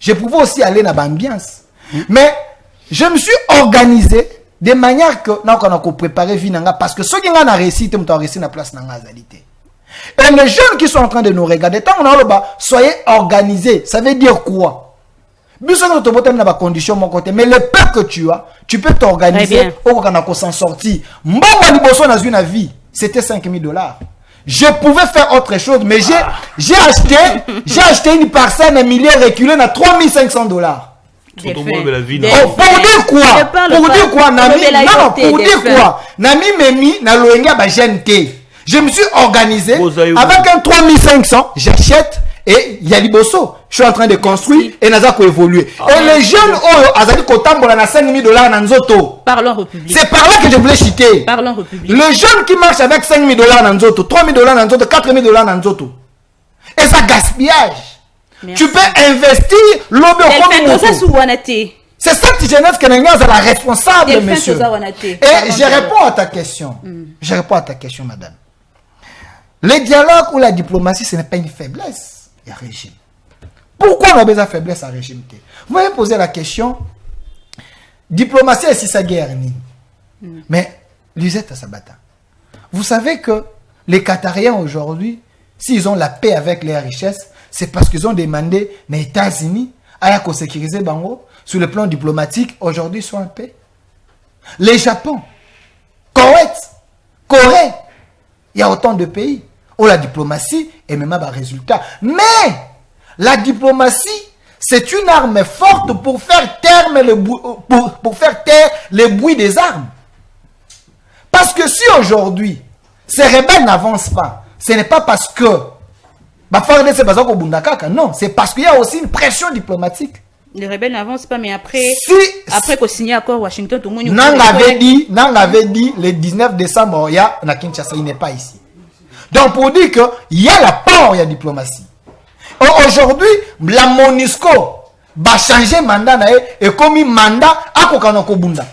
Speaker 1: Je pouvais aussi aller dans l'ambiance. Mais je me suis organisé de manière que nous avons préparé Vinanga parce que ceux qui ont réussi, ils ont réussi la place dans la réalité. Et les jeunes qui sont en train de nous regarder, tant qu'on a le bas, soyez organisés. Ça veut dire quoi? Mais le peu que tu as, tu peux t'organiser au Canada s'en sortir. Moi, dans vie, c'était $5,000. Je pouvais faire autre chose, mais j'ai acheté une parcelle à millier reculé à $3,500.
Speaker 3: Pour dire
Speaker 1: quoi? Pour dire quoi? Non, pour dire quoi? Nami memi na loenga ba gente. Je me suis organisé avec un 3500, j'achète et il y a liboso. Je suis en train de construire et naza ko évoluer. Et les jeunes azali kotambola na $5,000 na nzoto.
Speaker 2: Parlons République.
Speaker 1: C'est par là que je voulais chuter.
Speaker 2: Parlons République.
Speaker 1: Le jeune qui marche avec $5,000 na nzoto, $3,000 na nzoto, $4,000 na nzoto. Et ça gaspillage.
Speaker 2: Merci.
Speaker 1: Tu peux investir l'obé comme c'est cette jeunesse qui est la responsable, monsieur. Et je réponds à ta question. Je réponds à ta question, madame. Le dialogue ou la diplomatie, ce n'est pas une faiblesse. Il y a régime. Pourquoi on a besoin de faiblesse à régime? Vous m'avez posé la question. Diplomatie, c'est sa guerre. Mais, Lisette Sabata, vous savez que les Qatariens aujourd'hui, s'ils ont la paix avec les richesses, c'est parce qu'ils ont demandé aux États-Unis à sécuriser Bango. Sur le plan diplomatique, aujourd'hui, ils sont en paix. Les Japon, Corée, il y a autant de pays où la diplomatie est même un résultat. Mais la diplomatie, c'est une arme forte pour faire taire les bruits des armes. Parce que si aujourd'hui, ces rebelles n'avancent pas, ce n'est pas parce que non, c'est parce qu'il y a aussi une pression diplomatique.
Speaker 2: Les rebelles n'avancent pas, mais après qu'on signe accord Washington, tout le monde
Speaker 1: Nang avait dit le 19 décembre, il y a Kinshasa, il n'est pas ici. Donc pour dire qu'il y a la part, il y a diplomatie. Aujourd'hui, la MONUSCO va changer mandat et comme mandat à Kokanokobunda.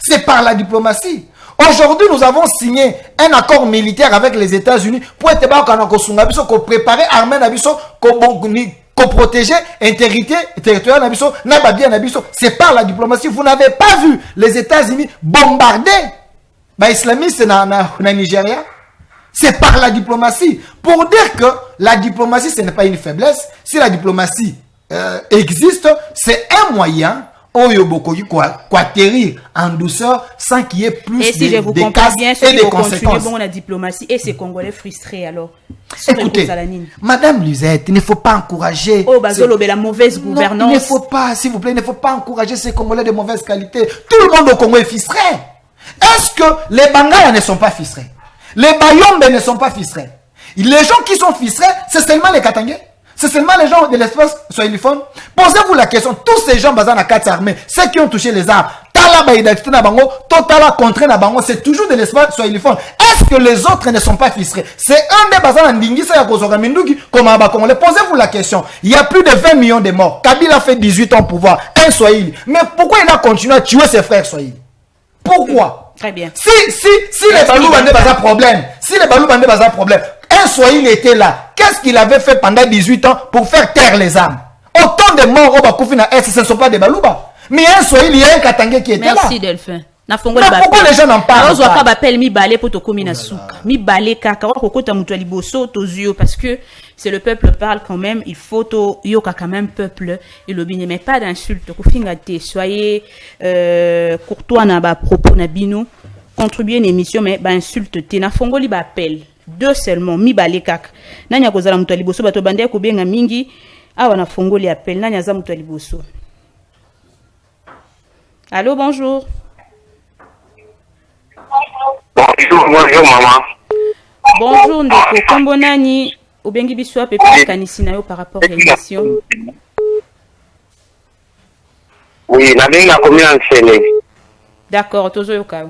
Speaker 1: C'est par la diplomatie. Aujourd'hui, nous avons signé un accord militaire avec les États-Unis pour être pour préparer l'armée pour protéger l'intégrité territoriale. C'est par la diplomatie. Vous n'avez pas vu les États-Unis bombarder les islamistes dans Nigeria. C'est par la diplomatie. Pour dire que la diplomatie, ce n'est pas une faiblesse. Si la diplomatie existe, c'est un moyen atterrir en douceur sans qu'il y ait plus de cas et de conséquences.
Speaker 2: Bon, la diplomatie et ces Congolais frustrés alors.
Speaker 1: Écoutez, Madame Lisette, il ne faut pas encourager.
Speaker 2: La mauvaise gouvernance.
Speaker 1: Non, il ne faut pas, s'il vous plaît, il ne faut pas encourager ces Congolais de mauvaise qualité. Tout le monde au Congo est fistré. Est-ce que les Bangala ne sont pas fistrés? Les Bayombe ne sont pas fistrés? Les gens qui sont fistrés, c'est seulement les Katangais? C'est seulement les gens de l'espace soiliphone? Posez-vous la question, tous ces gens basés dans la carte armée, ceux qui ont touché les armes, c'est toujours de l'espace soiliphone. Est-ce que les autres ne sont pas fistrés? C'est un des basins en Dingisa comme Posez-vous la question. Il y a plus de 20 millions de morts. Kabila fait 18 ans au pouvoir. un Swahili. Mais pourquoi il a continué à tuer ses frères Swahili? Pourquoi?
Speaker 2: Très bien.
Speaker 1: Si les Balou Bandé pas un problème, un Swahili était là, qu'est-ce qu'il avait fait pendant 18 ans pour faire taire les âmes? Autant de morts au Bakoufina Est, ce ne sont pas des Balouba. Mais un Swahili, il y a un Katangé qui était là.
Speaker 2: Merci Delphin. Mais pourquoi
Speaker 1: les gens n'en parlent pas?
Speaker 2: Appelle mi balé pour tokomi na souka. Mi balé kaka ko ta mutuali boso tozio parce que c'est le peuple parle quand même, il faut to yo quand même peuple et le bine mais pas d'insulte ko finga te soyez courtois na ba propos na bino contribuer une émission mais ba insulte te na fongoli ba appel deux seulement mi balé kaka nanya kozala mutuali boso bato bande ko benga mingi awa na fongoli appel nanya za mutuali boso. Allô, bonjour.
Speaker 5: Bonjour maman.
Speaker 2: Bonjour Ndeko, kombo nani obengi biso apepe kanisi na yo par rapport à l'émission?
Speaker 5: Oui, na benga combien enseigné.
Speaker 2: D'accord, tozo yoka.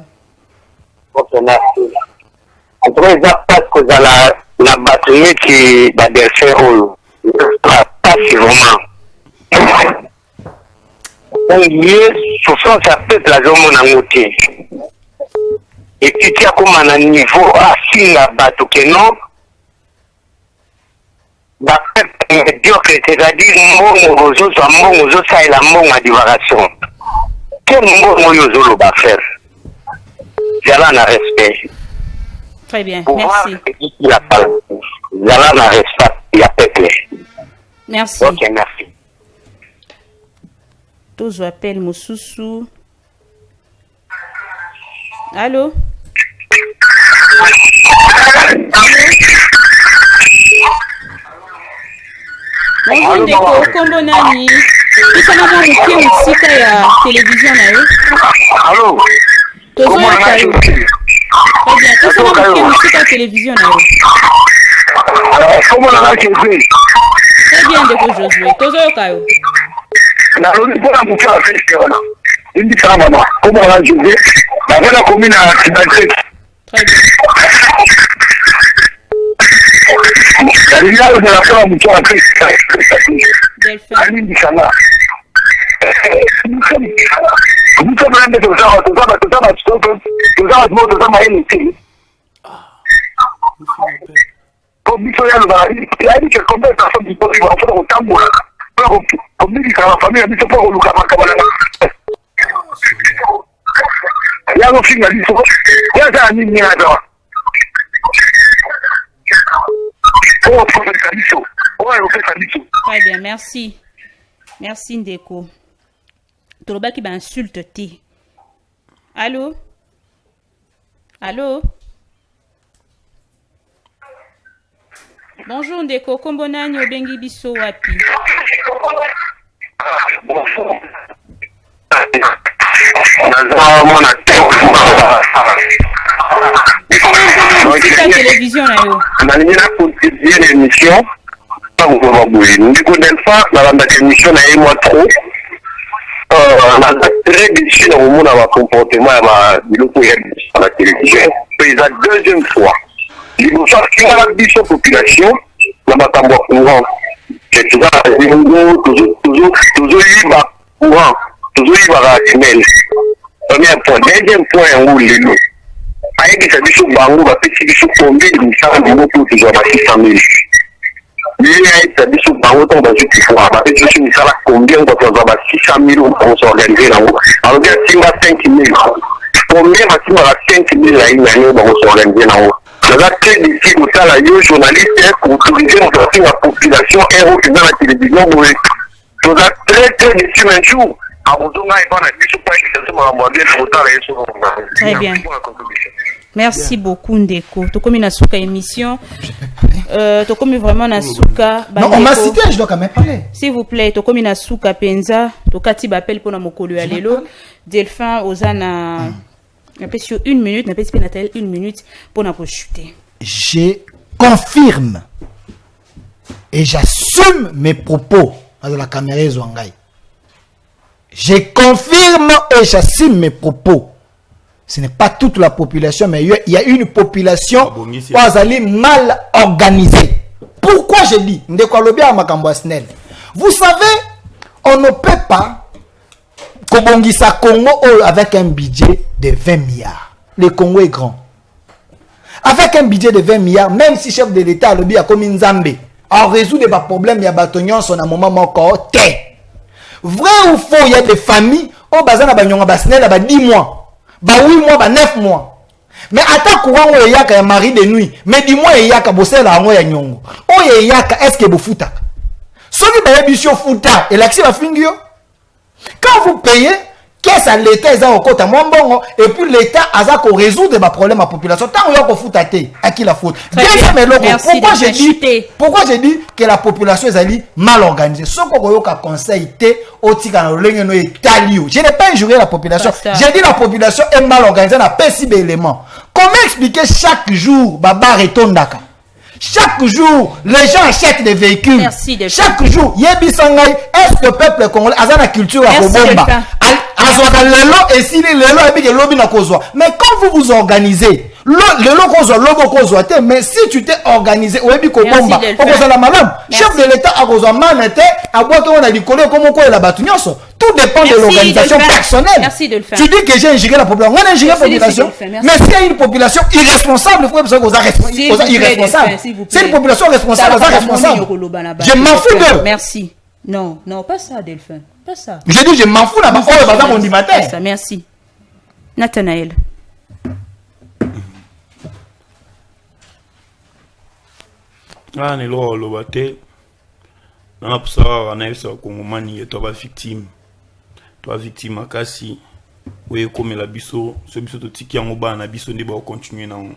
Speaker 5: OK, merci. En tout cas, parce que dans la batterie qui va défaire pas si vraiment. Il y a souffrance à peuple la zone mon côté. Et puis tu as comme un niveau assis la bateau que non. La peuple médiocre, c'est-à-dire mon ozo soit mon ozo ça et la mon à divagation. Quel mon ozo le va faire? Yala na respect.
Speaker 2: Très bien, merci.
Speaker 5: Yala na respect, il y a peuple.
Speaker 2: Merci.
Speaker 5: OK, merci.
Speaker 2: Tozo appelle Mosusu. Allô? Bonjour Ndeko, kombo nani? Kisana mo muke musika ya télévision na yo?
Speaker 5: Allô?
Speaker 2: Tozo yoka yo. Très bien, kisana mo muke musika ya télévision na yo?
Speaker 5: Comment on a fait?
Speaker 2: Très bien Ndeko Josué, tozo yoka yo.
Speaker 5: Na loni pona muke a fait ce là. Indi ça maman, comment on a joué? La bonne commune à Tibagrec.
Speaker 2: Très bien.
Speaker 5: Il y a une relation muke a fait.
Speaker 2: Delphin.
Speaker 5: Indi ça là. Vous savez que
Speaker 2: Très bien, merci. Merci Ndeko. Tolobaki ba insulte te. Allô? Allô? Bonjour Ndeko, kombo nani obengi biso wapi? Musika télévision na yo.
Speaker 5: Nalingi na contribuer l'émission. Pas vous voir bouger. Nous dico Delphin, la émission na moi trop. Très difficile au monde à comportement à la télévision. C'est la deuxième fois. Il faut faire qu'il y a la population, la matambo courant. C'est tout ça, toujours libre courant, toujours libre à email. Premier point. Deuxième point, où les lots. Avec des services au bango, va faire des choses tombées, des missions de beaucoup de gens à 600 000. Il y a des services au bango, on va juste pouvoir. Va faire des choses combien on va faire 600 000 on s'organiser là-haut. Alors, il y a 5 000. Combien va faire 5 000 là, il y a on va s'organiser là-haut. C'est très difficile pour ça, là, les journalistes, pour autoriser la population, héros qui est dans la télévision, c'est très difficile un jour.
Speaker 2: Très bien. Merci beaucoup Ndeko. Tokomi Nasuka émission. Tokomi vraiment Nasuka.
Speaker 1: Non, on m'a cité, je dois quand même parler.
Speaker 2: S'il vous plaît, Tokomi Nasuka Penza. Tokati bapel pour na mokolo ya lelo. Delphin Ozana. N'a pas sur 1 minute, n'a pas Natal 1 minute pour n'a pas chuter.
Speaker 1: Je confirme et j'assume mes propos à la caméra Zouangai. Je confirme et j'assume mes propos. Ce n'est pas toute la population, mais il y a une population pas aller mal organisée. Pourquoi je dis? Vous savez, on ne peut pas Kobongisa Congo avec un budget de 20 milliards. Le Congo est grand. Avec un budget de 20 milliards, même si chef de l'État a lobby à comme Nzambe, on résout des problèmes, il y a batonion son un moment encore. Vrai ou faux, il y a des familles, au bazar na banyonga basnel à 10 mois, 8 mois, 9 mois. Mais attends courant où il y a un mari de nuit, mais dis-moi il y a un bossé là où il y a nyongo. Oh il y a est-ce que vous foutez? Celui qui a bisio futa et l'accès va finir. Quand vous payez, qu'est-ce que l'État est en côté bon et puis l'État a résoudre des problèmes à la population. Tant qu'on a fout à qui la faute. Pourquoi j'ai dit que la population est mal organisée? Ce qu'on a conseillé au je n'ai pas injurié la population. J'ai dit la population est mal organisée. On a pas si éléments. Comment expliquer chaque jour Baba Retondaka? Chaque jour, les gens achètent des véhicules.
Speaker 2: Merci de
Speaker 1: chaque jour, Yebi Sangay, est-ce que le peuple congolais a la culture à Kobomba? Mais quand vous vous organisez, mais si tu t'es organisé, chef de l'État tout dépend de l'organisation personnelle.
Speaker 2: Merci de le faire.
Speaker 1: Tu dis que j'ai ingéré la population. On a ingéré la population. Mais s'il y a une population irresponsable, c'est une population responsable. Je m'en fous d'eux.
Speaker 2: Merci. Non, non, pas ça, Delphin. Pas ça.
Speaker 1: Je dis, je m'en fous là-bas. On dit matin.
Speaker 2: Merci. Nathanaël.
Speaker 3: Ah, n'est pas le bâté. Non, pour ça, on a eu ça comme mani et toi, victime. Toi, victime, à Kassi. Oui, comme la biso, ce biso de tiki en oba, na biso ne va continuer non.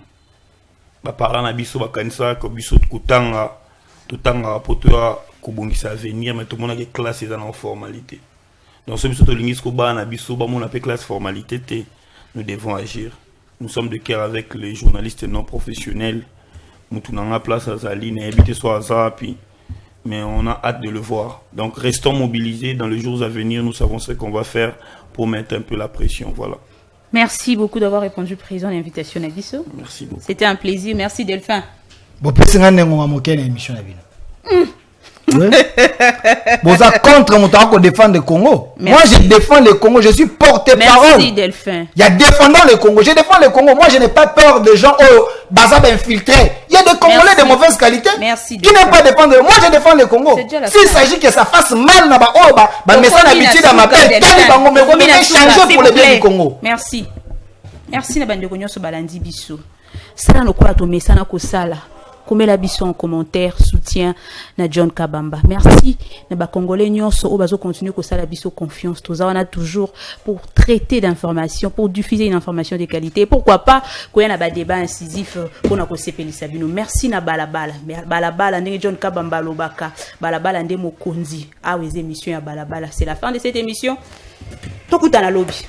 Speaker 3: Ba parla na biso, ba kanisa, que biso de kutanga, tutanga, pour toi, kobongisa venir, mais tout le monde a des classes en formalité. Donc, ce biso de l'ingis koba, na biso, ba mon appelle classe formalité, nous devons agir. Nous sommes de cœur avec les journalistes non professionnels. Nous tournons la place à Zali, n'habitez soit à Zapi. Mais on a hâte de le voir. Donc restons mobilisés. Dans les jours à venir, nous savons ce qu'on va faire pour mettre un peu la pression. Voilà.
Speaker 2: Merci beaucoup d'avoir répondu présent à l'invitation Nabiso.
Speaker 3: Merci beaucoup.
Speaker 2: C'était un plaisir. Merci Delphin.
Speaker 1: Bon, émission vous êtes contre mon temps qu'on défend le Congo.
Speaker 2: Merci.
Speaker 1: Moi, je défends le Congo. Je suis porte-parole.
Speaker 2: Merci Delphin.
Speaker 1: Il y a défendant le Congo. Je défends le Congo. Moi, je n'ai pas peur de gens bazar infiltrés. Il y a des Congolais de mauvaise qualité
Speaker 2: Merci,
Speaker 1: qui n'aiment pas défendre. Moi, je défends le Congo. S'il s'agit que ça fasse mal, mais ça d'habitude à ma paix. Mais changer pour le bien du Congo.
Speaker 2: Merci. Merci Nabande Gonyoso Balandi Biso. Ça nous quoi tomber ça na ko sala. Comme la biso en commentaire, soutien na John Kabamba. Merci. Naba Congolais nyonso o bazo continuer ko sala biso confiance. Tout ça on a toujours pour traiter d'informations, pour diffuser une information de qualité. Pourquoi pas ko y a ba débat incisif pour na ko sepeli sabino. Merci na balabala. Balabala ndenge John Kabamba lobaka. Balabala ndemo konzi. Ah oui, émission ya balabala. C'est la fin de cette émission. Tokuta na lobby.